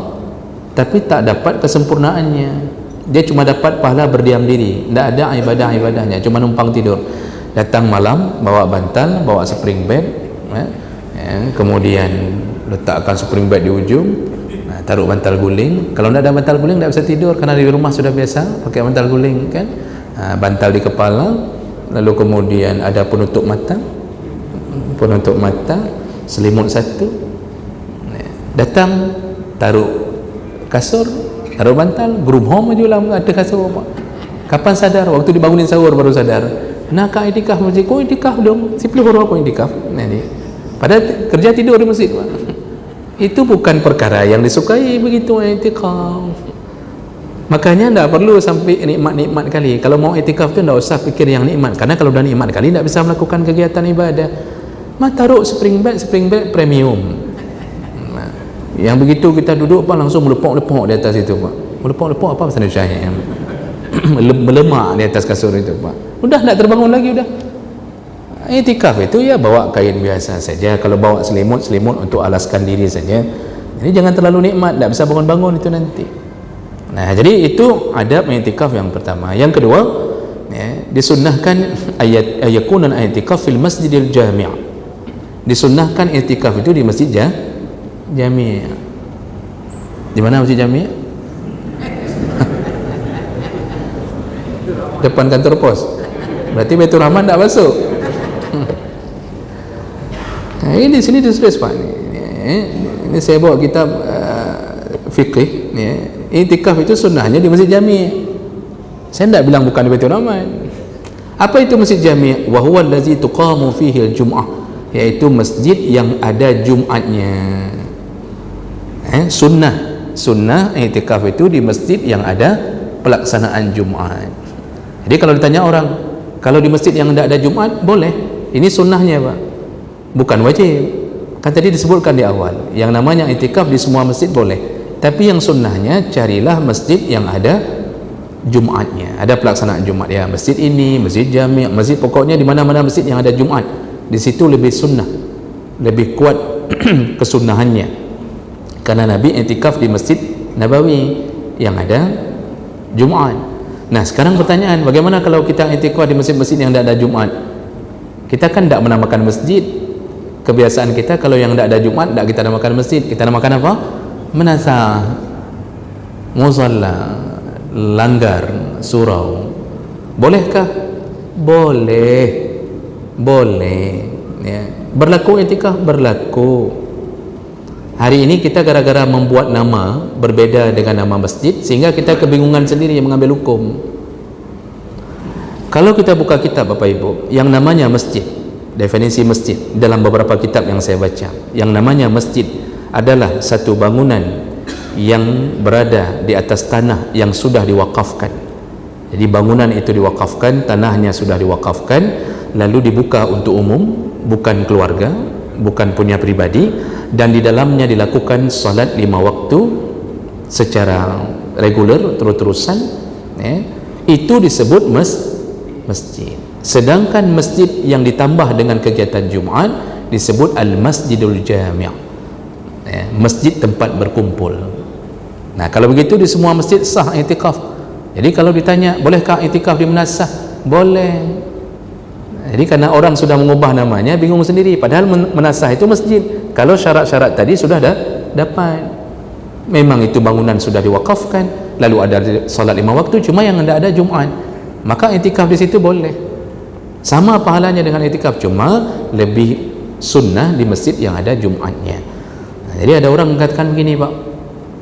tapi tak dapat kesempurnaannya. Dia cuma dapat pahala berdiam diri, tidak ada ibadah-ibadahnya, cuma numpang tidur. Datang malam bawa bantal, bawa spring bed, kemudian letakkan spring bed di ujung, taruh bantal guling. Kalau tidak ada bantal guling tidak bisa tidur, karena di rumah sudah biasa pakai bantal guling kan. Bantal di kepala, lalu kemudian ada penutup mata, selimut satu. Datang taruh kasur, taruh bantal, group home aja lah, ada kasur apa. Kapan sadar? Waktu dibangunin sahur baru sadar. Nak i'tikaf masjid, kau i'tikaf dong. Si peluru apa i'tikaf? Nanti. Padahal kerja tidur di masjid. Itu bukan perkara yang disukai begitu i'tikaf. Makanya tidak perlu sampai nikmat-nikmat kali. Kalau mau i'tikaf tu tidak usah fikir yang nikmat, karena kalau dah nikmat kali tidak bisa melakukan kegiatan ibadah. Taruh spring bed premium. Yang begitu kita duduk Pak, langsung melepok-lepok di atas itu Pak. Melepok-lepok apa bahasa Indonesia yang melemak di atas kasur itu Pak. Udah tidak terbangun lagi udah. I'tikaf itu ya bawa kain biasa saja. Kalau bawa selimut untuk alaskan diri saja. Jadi jangan terlalu nikmat, tidak bisa bangun-bangun itu nanti. Nah, jadi itu adab i'tikaf yang pertama. Yang kedua, disunnahkan ayakunan i'tikaf fil masjidil jami'. Disunnahkan i'tikaf itu di masjid Jami'. Di mana masjid Jami'? Depan kantor pos. Berarti Baitur Rahman tak masuk. Nah, ini di sini ditulis Pak. Ini saya bawa kitab fikih. I'tikaf itu sunnahnya di masjid Jami'. Saya tidak bilang bukan di Baitur Rahman. Apa itu masjid Jami'? Wa huwa allazi tuqamu fihi al-jum'ah, yaitu masjid yang ada Jumatnya. Sunnah i'tikaf itu di masjid yang ada pelaksanaan Jumat. Jadi kalau ditanya orang, kalau di masjid yang tidak ada Jumat boleh, ini sunnahnya Pak, bukan wajib. Kan tadi disebutkan di awal, yang namanya i'tikaf di semua masjid boleh, tapi yang sunnahnya carilah masjid yang ada Jumatnya, ada pelaksanaan Jumat ya. Masjid ini, masjid Jami', masjid, pokoknya di mana-mana masjid yang ada Jumat, di situ lebih sunnah, lebih kuat kesunnahannya. Karena Nabi i'tikaf di Masjid Nabawi yang ada Jumat. Nah, sekarang pertanyaan, bagaimana kalau kita i'tikaf di masjid-masjid yang tidak ada Jumat? Kita kan tidak menamakan masjid. Kebiasaan kita kalau yang tidak ada Jumat tidak kita namakan masjid, kita namakan apa? Menasah, musalla, langgar, surau. Bolehkah? Boleh ya. Berlaku i'tikaf? Berlaku. Hari ini kita gara-gara membuat nama berbeda dengan nama masjid, sehingga kita kebingungan sendiri yang mengambil hukum. Kalau kita buka kitab Bapak Ibu, yang namanya masjid, definisi masjid dalam beberapa kitab yang saya baca, yang namanya masjid adalah satu bangunan yang berada di atas tanah yang sudah diwakafkan. Jadi bangunan itu diwakafkan, tanahnya sudah diwakafkan, lalu dibuka untuk umum, bukan keluarga, bukan punya pribadi, dan di dalamnya dilakukan salat 5 waktu secara reguler terus-terusan, itu disebut masjid. Sedangkan masjid yang ditambah dengan kegiatan Jumat disebut al-masjidul jami', masjid tempat berkumpul. Nah, kalau begitu di semua masjid sah i'tikaf. Jadi kalau ditanya bolehkah i'tikaf di Menasah? Boleh. Jadi karena orang sudah mengubah namanya, bingung sendiri, padahal Menasah itu masjid. Kalau syarat-syarat tadi sudah dapat, memang itu bangunan sudah diwakafkan, lalu ada salat 5 waktu, cuma yang tidak ada Jumat, maka i'tikaf di situ boleh. Sama pahalanya dengan i'tikaf, cuma lebih sunnah di masjid yang ada Jumatnya. Nah, jadi ada orang mengatakan begini, Pak,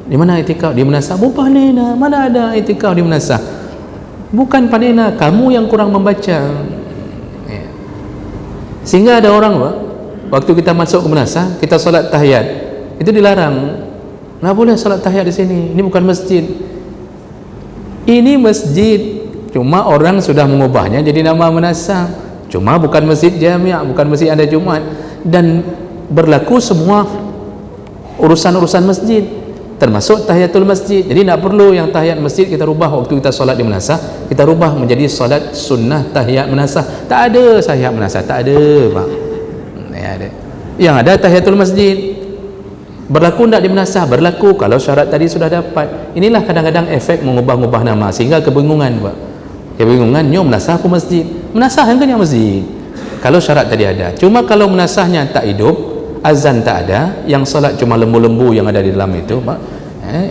di mana i'tikaf? Di Menasah. Bukan, mana ada i'tikaf di Menasah? bukan panena, kamu yang kurang membaca. Ya. Sehingga ada orang, Pak, waktu kita masuk ke Menasah, kita solat tahiyat, itu dilarang. Nggak boleh solat tahiyat di sini, ini bukan masjid. Ini masjid, cuma orang sudah mengubahnya jadi nama Menasah. Cuma bukan masjid jami', bukan masjid ada Jumat, dan berlaku semua urusan-urusan masjid, termasuk tahiyatul masjid. Jadi tidak perlu yang tahiyat masjid kita rubah waktu kita solat di Menasah, kita rubah menjadi solat sunnah tahiyat Menasah. Tak ada tahiyat Menasah, tak ada, Pak. Ya, ada. Yang ada tahiyatul masjid. Berlaku tidak di Menasah? Berlaku kalau syarat tadi sudah dapat. Inilah kadang-kadang efek mengubah-ubah nama sehingga kebingungan, Pak. Kebingungan, nyo Menasah apa masjid? Menasah yang kan yang masjid kalau syarat tadi ada. Cuma kalau Menasahnya tak hidup, azan tak ada, yang solat cuma lembu-lembu yang ada di dalam itu, Pak.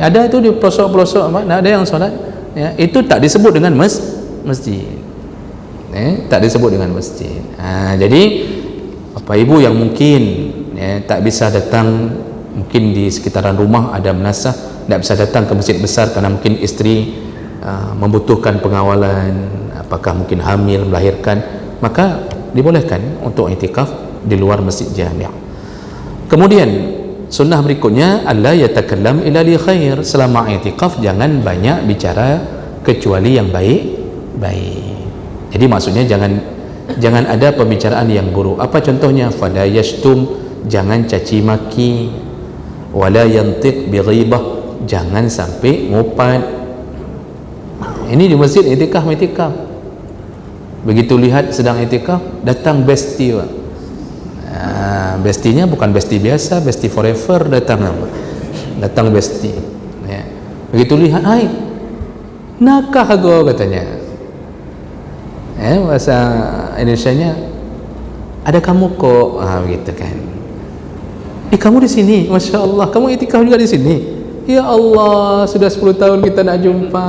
Ada itu di pelosok-pelosok, Pak, tak ada yang solat. Ya, itu tak disebut dengan masjid. Tak disebut dengan masjid. Jadi Bapak Ibu yang mungkin tak bisa datang, mungkin di sekitaran rumah ada Menasah, tak bisa datang ke masjid besar karena mungkin istri membutuhkan pengawalan, apakah mungkin hamil, melahirkan, maka dibolehkan untuk i'tikaf di luar masjid jami'. Kemudian sunnah berikutnya, alla yatakallam illa li khair. Selama i'tikaf jangan banyak bicara kecuali yang baik. Jadi maksudnya jangan ada pembicaraan yang buruk. Apa contohnya? Fala yashtum, jangan caci maki, wala yantiq bi ghibah, jangan sampai ngupat. Ini di masjid i'tikaf. Begitu lihat sedang i'tikaf, datang besti, Pak. Bestinya bukan besti biasa, besti forever, datang besti. Ya. Begitu lihat, hai, nakah go, katanya. Bahasa Indonesianya, ada kamu kok, begitu kan. Kamu di sini, masya Allah, kamu i'tikaf juga di sini. Ya Allah, sudah 10 tahun kita nak jumpa.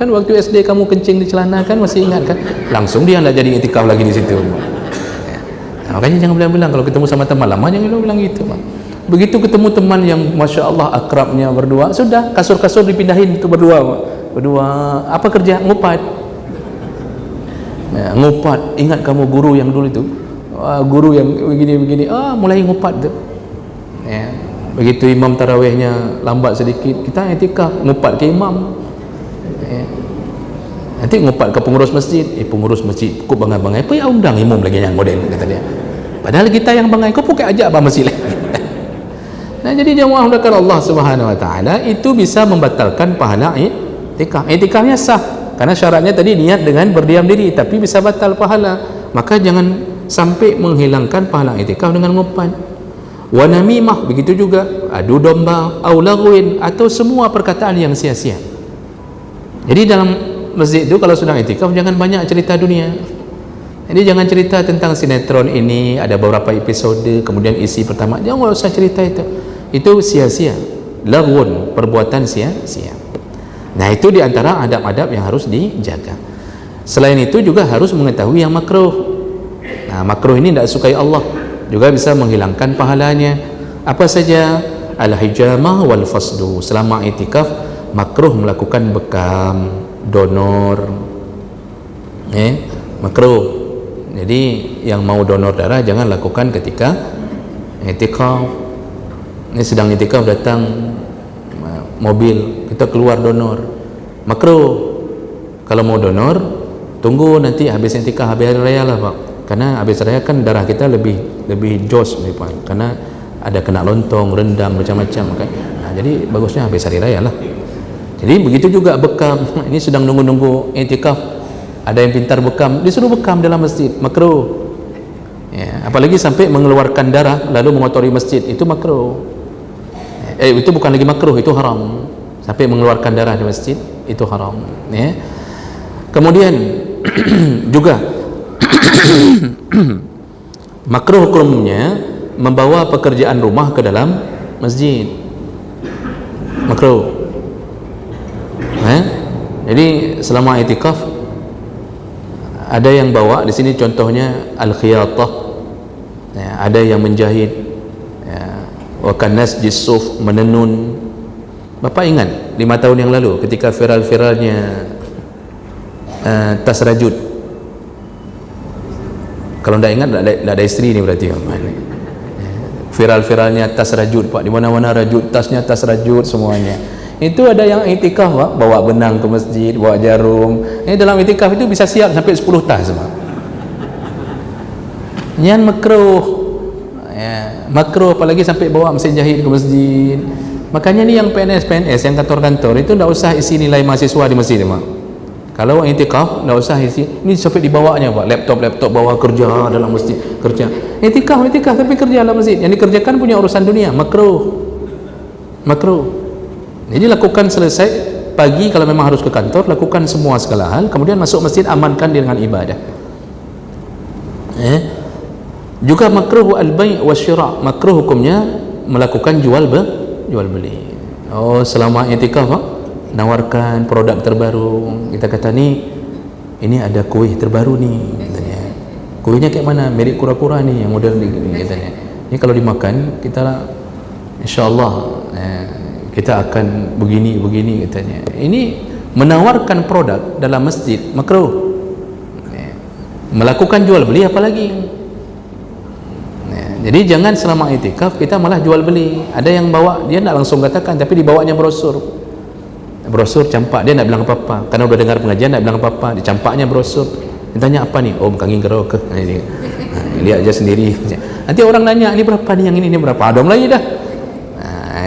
Kan waktu SD kamu kencing di celana, kan masih ingat kan? Langsung dia nak jadi i'tikaf lagi di situ. Makanya jangan bilang-bilang kalau ketemu sama teman lama, jangan bilang gitu, Pak. Begitu ketemu teman yang masya Allah akrabnya berdua, sudah kasur-kasur dipindahin itu berdua, Pak. Berdua apa kerja? Ngupat. Ngupat. Ingat kamu guru yang dulu itu, guru yang begini-begini, mulai ngupat tu. Begitu imam tarawihnya lambat sedikit, kita i'tikaf, ngupat ke imam. Nanti ngupat ke pengurus masjid, pengurus masjid kok bangai-bangai, apa ya undang imam lagi yang model, kata dia. Padahal kita yang bangai, kok pukul ajak apa masjid lagi. Nah, jadi jemaah mudahkan Allah Subhanahu wa taala itu bisa membatalkan pahala i'tikaf. I'tikafnya sah karena syaratnya tadi niat dengan berdiam diri, tapi bisa batal pahala. Maka jangan sampai menghilangkan pahala i'tikaf dengan ngupat. Wa namimah, begitu juga adu domba, au lagwin, atau semua perkataan yang sia-sia. Jadi dalam masjid itu kalau sedang i'tikaf jangan banyak cerita dunia. Jadi jangan cerita tentang sinetron ini ada beberapa episode, kemudian isi pertama, jangan usah cerita itu sia-sia, lagwun, perbuatan sia-sia. Nah, itu diantara adab-adab yang harus dijaga. Selain itu juga harus mengetahui yang makruh. Nah, makruh ini tidak sukai Allah, juga bisa menghilangkan pahalanya. Apa saja? Al-hijamah wal fasdu. Selama i'tikaf makruh melakukan bekam, donor, makruh. Jadi yang mau donor darah jangan lakukan ketika i'tikaf. Ini sedang i'tikaf, datang mobil, kita keluar donor, makruh. Kalau mau donor tunggu nanti habis i'tikaf, habis hari raya lah, Pak. Karena habis raya kan darah kita lebih jos, Pak. Karena ada kena lontong, rendang, macam-macam kan. Nah, jadi bagusnya habis hari raya lah. Jadi begitu juga bekam. Ini sedang nunggu-nunggu i'tikaf, ada yang pintar bekam, disuruh bekam dalam masjid, makruh. Ya, apalagi sampai mengeluarkan darah lalu mengotori masjid, itu makruh. Itu bukan lagi makruh, itu haram. Sampai mengeluarkan darah di masjid, itu haram. Ya. Kemudian juga makruh hukumnya membawa pekerjaan rumah ke dalam masjid, makruh. Jadi selama i'tikaf ada yang bawa di sini, contohnya al-khiyatah, ya, ada yang menjahit, ya, wa kanas jisuf, menenun. Bapak ingat 5 tahun yang lalu ketika viral-viralnya tas rajut. Kalau tidak ingat tidak ada isteri ni berarti viral-viralnya tas rajut Pak, di mana-mana rajut, tasnya tas rajut semuanya. Itu ada yang iktikaf Pak, bawa benang ke masjid, bawa jarum. Dalam iktikaf itu bisa siap sampai 10 tas Pak. Yang makruh makruh, apalagi sampai bawa mesin jahit ke masjid. Makanya ni yang PNS yang kantor-kantor itu tidak usah isi nilai mahasiswa di masjid Pak. Kalau iktikaf tidak usah isi, ini sampai dibawanya Pak, laptop bawa kerja dalam masjid, kerja iktikaf tapi kerja dalam masjid. Yang dikerjakan punya urusan dunia, makruh. Jadi lakukan selesai pagi, kalau memang harus ke kantor lakukan semua segala hal, kemudian masuk masjid amankan dengan ibadah. Juga makruh al-bai' wasyira', makruh hukumnya melakukan jual beli. Selama iktikaf Pak, nawarkan produk terbaru. Kita kata ini ada kuih terbaru nih katanya. Kuihnya kayak mana? Merek kura-kura nih yang modern ni katanya. Ini kalau dimakan kita insyaallah kita akan begini katanya. Ini menawarkan produk dalam masjid makruh. Melakukan jual beli apalagi. Jadi jangan selama iktikaf kita malah jual beli. Ada yang bawa, dia tidak langsung katakan, tapi dibawanya brosur campak, dia nak bilang apa-apa, karena udah dengar pengajian nak bilang apa-apa, dicampaknya brosur. Dia tanya apa ni? Kanging gerau ke? Lihat aja sendiri. Nanti orang nanya, ini berapa nih, yang ini berapa? Adong lagi dah.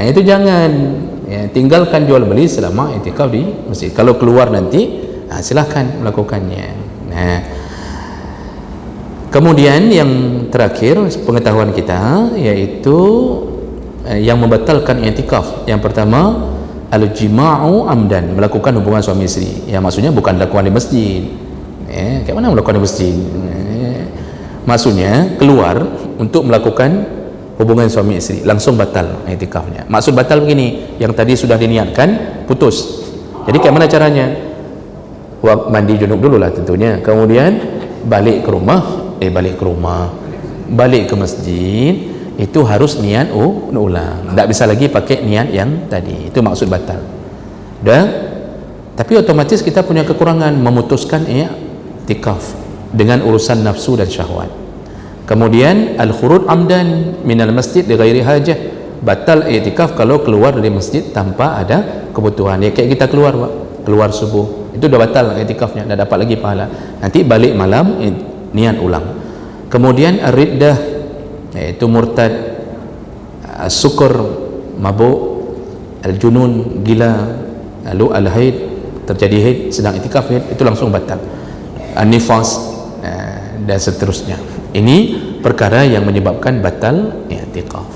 Itu jangan. Tinggalkan jual beli selama iktikaf di masjid. Kalau keluar nanti silahkan melakukannya. Kemudian yang terakhir pengetahuan kita, yaitu yang membatalkan iktikaf. Yang pertama, al-jima'u amdan, melakukan hubungan suami isteri. Ya, maksudnya bukan lakukan di masjid. Kayak mana melakukan di masjid? Maksudnya keluar untuk melakukan hubungan suami isteri, langsung batal iktikafnya. Maksud batal begini, yang tadi sudah diniatkan putus. Jadi kayak mana caranya? Mandi junub dulu lah tentunya. Kemudian balik ke masjid, itu harus niat ulang. Tak bisa lagi pakai niat yang tadi. Itu maksud batal. Tapi otomatis kita punya kekurangan memutuskan i'tikaf dengan urusan nafsu dan syahwat. Kemudian al-khurud amdan minal masjid li ghairi hajah, batal i'tikaf kalau keluar dari masjid tanpa ada kebutuhan. Ya kayak kita keluar subuh, itu dah batal i'tikafnya, dah dapat lagi pahala. Nanti balik malam niat ulang. Kemudian ar-riddah, yaitu murtad, sukur, mabuk, al-junun, gila, lalu al-haid, terjadi haid sedang iktikaf, itu langsung batal. An-nifas dan seterusnya. Ini perkara yang menyebabkan batal iktikaf.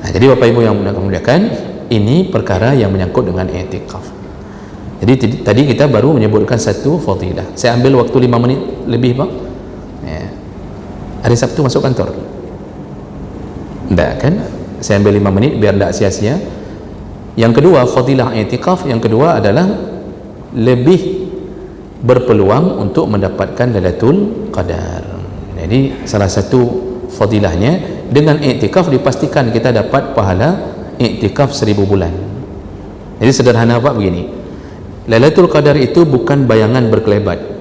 Jadi Bapak Ibu yang muliakan, ini perkara yang menyangkut dengan iktikaf. Jadi tadi kita baru menyebutkan satu fadilah. Saya ambil waktu 5 menit lebih Pak. Hari Sabtu masuk kantor? Tidak kan? Saya ambil 5 menit biar tidak sia-sia. Yang kedua, fadilah i'tikaf yang kedua adalah lebih berpeluang untuk mendapatkan Lailatul Qadar. Jadi salah satu fadilahnya, dengan i'tikaf dipastikan kita dapat pahala i'tikaf 1000 bulan. Jadi sederhana Pak begini, Lailatul Qadar itu bukan bayangan berkelebat.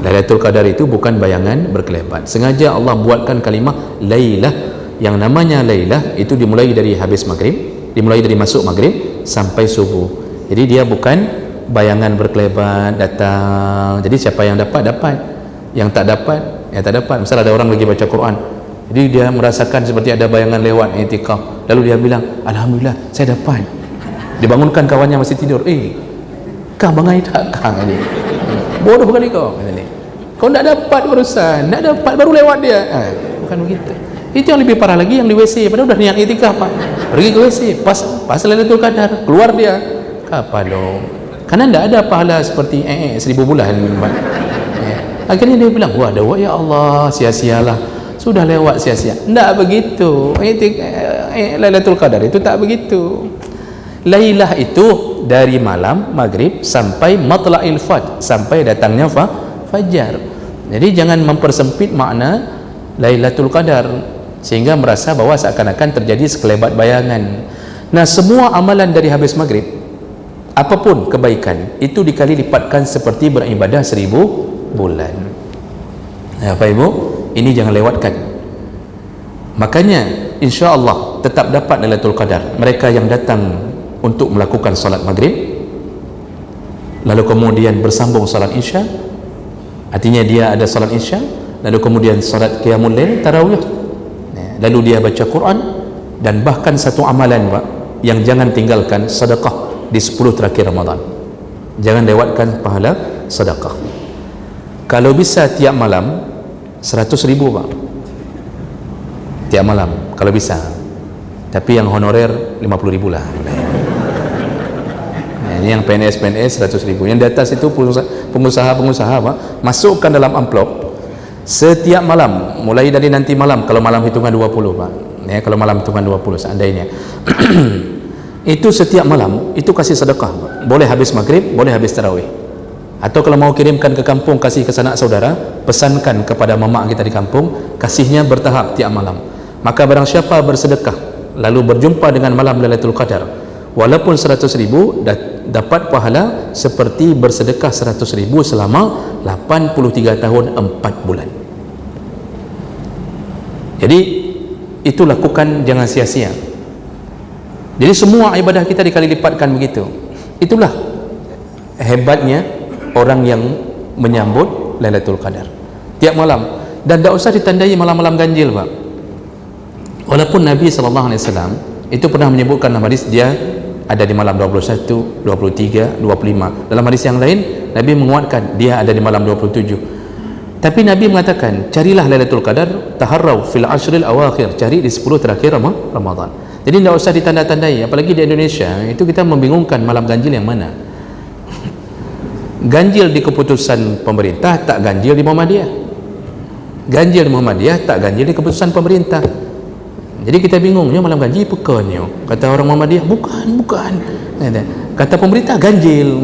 Lailatul Qadar itu bukan bayangan berkelebat. Sengaja Allah buatkan kalimah Lailah. Yang namanya Lailah itu dimulai dari habis maghrib, dimulai dari masuk maghrib sampai subuh. Jadi dia bukan bayangan berkelebat datang. Jadi siapa yang dapat, yang tak dapat, tak dapat. Misal ada orang lagi baca Quran, jadi dia merasakan seperti ada bayangan lewat i'tikaf, lalu dia bilang, alhamdulillah saya dapat. Dibangunkan kawannya masih tidur, kau bangai tak kang ini, bodoh kali kau tak dapat urusan, tak dapat baru lewat dia. Bukan begitu. Itu yang lebih parah lagi, yang di WC padahal udah niat i'tikaf Pak, pergi ke WC pas Lailatul Qadar, keluar dia, apa dong? Karena tidak ada pahala seperti 1000 bulan. Akhirnya dia bilang, wah ada ya Allah, sia-sialah, sudah lewat sia-sia. Tidak begitu. Lailatul Qadar itu tak begitu. Lailah itu dari malam maghrib sampai matla'il fajr, sampai datangnya fajar. Jadi jangan mempersempit makna Lailatul Qadar sehingga merasa bahwa seakan-akan terjadi sekelebat bayangan. Nah, semua amalan dari habis maghrib apapun kebaikan itu dikali lipatkan seperti beribadah 1000 bulan. Bapak Ibu, ini jangan lewatkan. Makanya insya-Allah tetap dapat Lailatul Qadar mereka yang datang untuk melakukan solat maghrib, lalu kemudian bersambung solat isya, artinya dia ada solat isya, lalu kemudian solat qiyamul lail, tarawih, lalu dia baca Quran, dan bahkan satu amalan Pak yang jangan tinggalkan, sedekah di 10 terakhir Ramadan. Jangan lewatkan pahala sedekah. Kalau bisa tiap malam 100.000 Pak, tiap malam kalau bisa, tapi yang honorer 50.000 lah. Ini yang PNS 100.000, yang di atas itu pengusaha Pak, masukkan dalam amplop setiap malam, mulai dari nanti malam, kalau malam hitungan 20 Pak ya, kalau malam hitungan 20 seandainya itu setiap malam itu kasih sedekah Pak. Boleh habis maghrib, boleh habis tarawih, atau kalau mau kirimkan ke kampung, kasih ke sanak saudara, pesankan kepada mamak kita di kampung, kasihnya bertahap tiap malam. Maka barang siapa bersedekah lalu berjumpa dengan malam Lailatul Qadar, walaupun 100.000, dapat pahala seperti bersedekah 100.000 selama 83 tahun 4 bulan. Jadi itu lakukan, jangan sia-sia. Jadi semua ibadah kita dikali lipatkan begitu. Itulah hebatnya orang yang menyambut Lailatul Qadar tiap malam, dan tidak usah ditandai malam-malam ganjil Pak. Walaupun Nabi SAW itu pernah menyebutkan dalam hadis dia ada di malam 21, 23, 25. Dalam hadis yang lain Nabi menguatkan dia ada di malam 27. Tapi Nabi mengatakan, carilah Lailatul Qadar, taharrau fil ashril awakhir, cari di 10 terakhir Ramadan. Jadi tidak usah ditanda-tandai, apalagi di Indonesia itu kita membingungkan malam ganjil yang mana. Ganjil di keputusan pemerintah, tak ganjil di Muhammadiyah. Ganjil di Muhammadiyah, tak ganjil di keputusan pemerintah. Jadi kita bingungnya malam ganjil bukannya, kata orang Muhammadiyah bukan, kata pemerintah ganjil,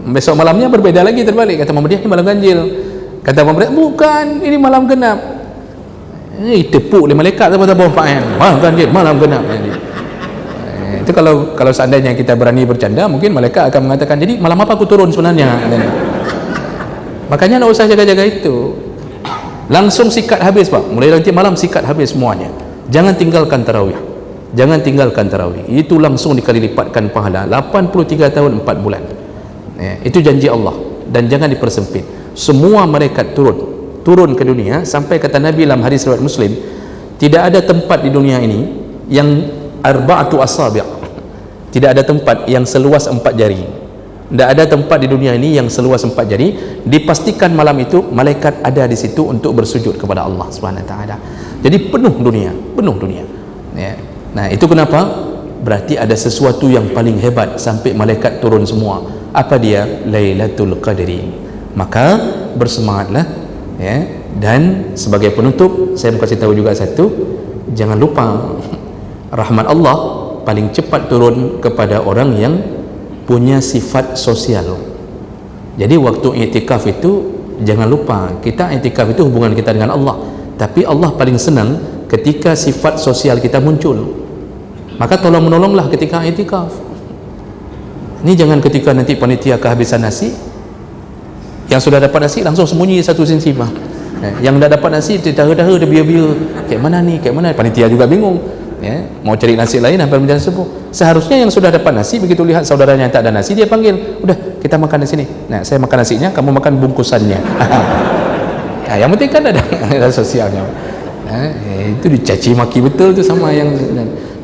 besok malamnya berbeda lagi, terbalik, kata Muhammadiyah ini malam ganjil, kata pemerintah bukan, ini malam genap. Tepuk oleh malaikat apa malam ganjil, malam genap. Itu kalau seandainya kita berani bercanda, mungkin malaikat akan mengatakan, jadi malam apa aku turun sebenarnya. Makanya tidak usah jaga-jaga itu, langsung sikat habis Pak, mulai nanti malam sikat habis semuanya. Jangan tinggalkan tarawih, jangan tinggalkan tarawih, itu langsung dikali lipatkan pahala 83 tahun 4 bulan ya, itu janji Allah. Dan jangan dipersempit, semua malaikat turun ke dunia, sampai kata Nabi dalam hadis riwayat Muslim, tidak ada tempat di dunia ini yang arba'atu asabi', tidak ada tempat yang seluas 4 jari, tidak ada tempat di dunia ini yang seluas 4 jari. Dipastikan malam itu malaikat ada di situ untuk bersujud kepada Allah Subhanahu wa taala. Jadi penuh dunia ya. Nah itu kenapa, berarti ada sesuatu yang paling hebat sampai malaikat turun semua. Apa dia? Lailatul Qadri. Maka bersemangatlah ya. Dan sebagai penutup saya mau kasih tahu juga satu, jangan lupa rahmat Allah paling cepat turun kepada orang yang punya sifat sosial. Jadi waktu i'tikaf itu jangan lupa, kita i'tikaf itu hubungan kita dengan Allah, tapi Allah paling senang ketika sifat sosial kita muncul. Maka tolong menolonglah ketika i'tikaf. Ini jangan ketika nanti panitia kehabisan nasi, yang sudah dapat nasi langsung sembunyi satu sisi Pak. Yang tidak dapat nasi ditaha-taha, dia biar-biar, kayak mana nih, kayak mana, panitia juga bingung ya, mau cari nasi lain hampir menjelang subuh. Seharusnya yang sudah dapat nasi begitu lihat saudaranya tak ada nasi, dia panggil, udah kita makan di sini, nah saya makan nasinya, kamu makan bungkusannya. Nah, yang penting kan ada sosialnya. Itu dicaci maki betul tu sama yang.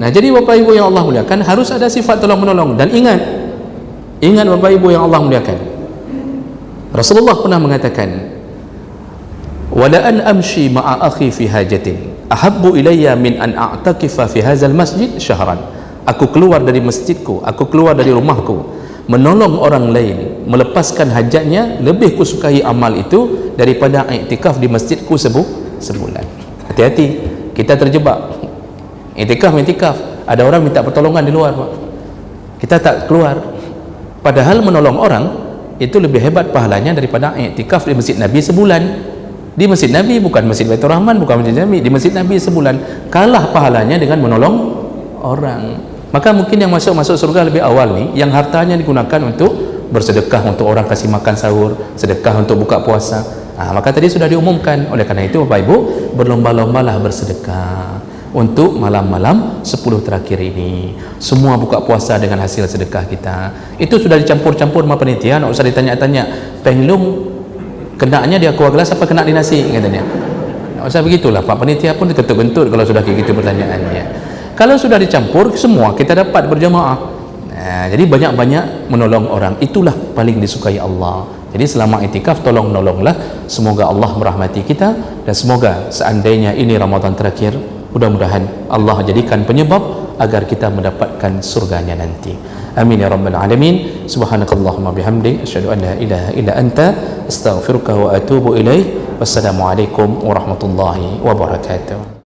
Nah jadi Bapak Ibu yang Allah muliakan, harus ada sifat tolong menolong. Dan ingat Bapak Ibu yang Allah muliakan, Rasulullah pernah mengatakan, wala an amshi ma'a akhi fi hajatin ahabbu ilayya min an a'takifa fi hadzal masjid syahran. Aku keluar dari masjidku, aku keluar dari rumahku, menolong orang lain, melepaskan hajatnya, lebih kusukai amal itu daripada i'tikaf di masjidku sebulan. Hati-hati, kita terjebak i'tikaf, ada orang minta pertolongan di luar Pak, kita tak keluar, padahal menolong orang itu lebih hebat pahalanya daripada i'tikaf di masjid Nabi sebulan. Di masjid Nabi, bukan masjid Baitur Rahman, bukan masjid Nabi, di masjid Nabi sebulan, kalah pahalanya dengan menolong orang. Maka mungkin yang masuk surga lebih awal ni, yang hartanya digunakan untuk bersedekah, untuk orang kasih makan sahur, sedekah untuk buka puasa. Maka tadi sudah diumumkan. Oleh kerana itu Bapak Ibu, berlomba-lombalah bersedekah untuk malam-malam 10 terakhir ini. Semua buka puasa dengan hasil sedekah kita. Itu sudah dicampur-campur sama panitia, tak usah ditanya-tanya penglung kenaknya dia kuah gelas apa kena di nasi, katanya. Tak usah begitulah, Pak panitia pun dikentut-kentut kalau sudah kayak gitu pertanyaannya. Kalau sudah dicampur, semua kita dapat berjamaah. Jadi banyak-banyak menolong orang, itulah paling disukai Allah. Jadi selama itikaf, tolong-nolonglah. Semoga Allah merahmati kita, dan semoga seandainya ini Ramadan terakhir, mudah-mudahan Allah jadikan penyebab agar kita mendapatkan surganya nanti. Amin ya rabbal alamin. Subhanakallahumma bihamdik, asyhadu an la ilaha illa anta, astaghfiruka wa atubu ilaik. Wassalamualaikum warahmatullahi wabarakatuh.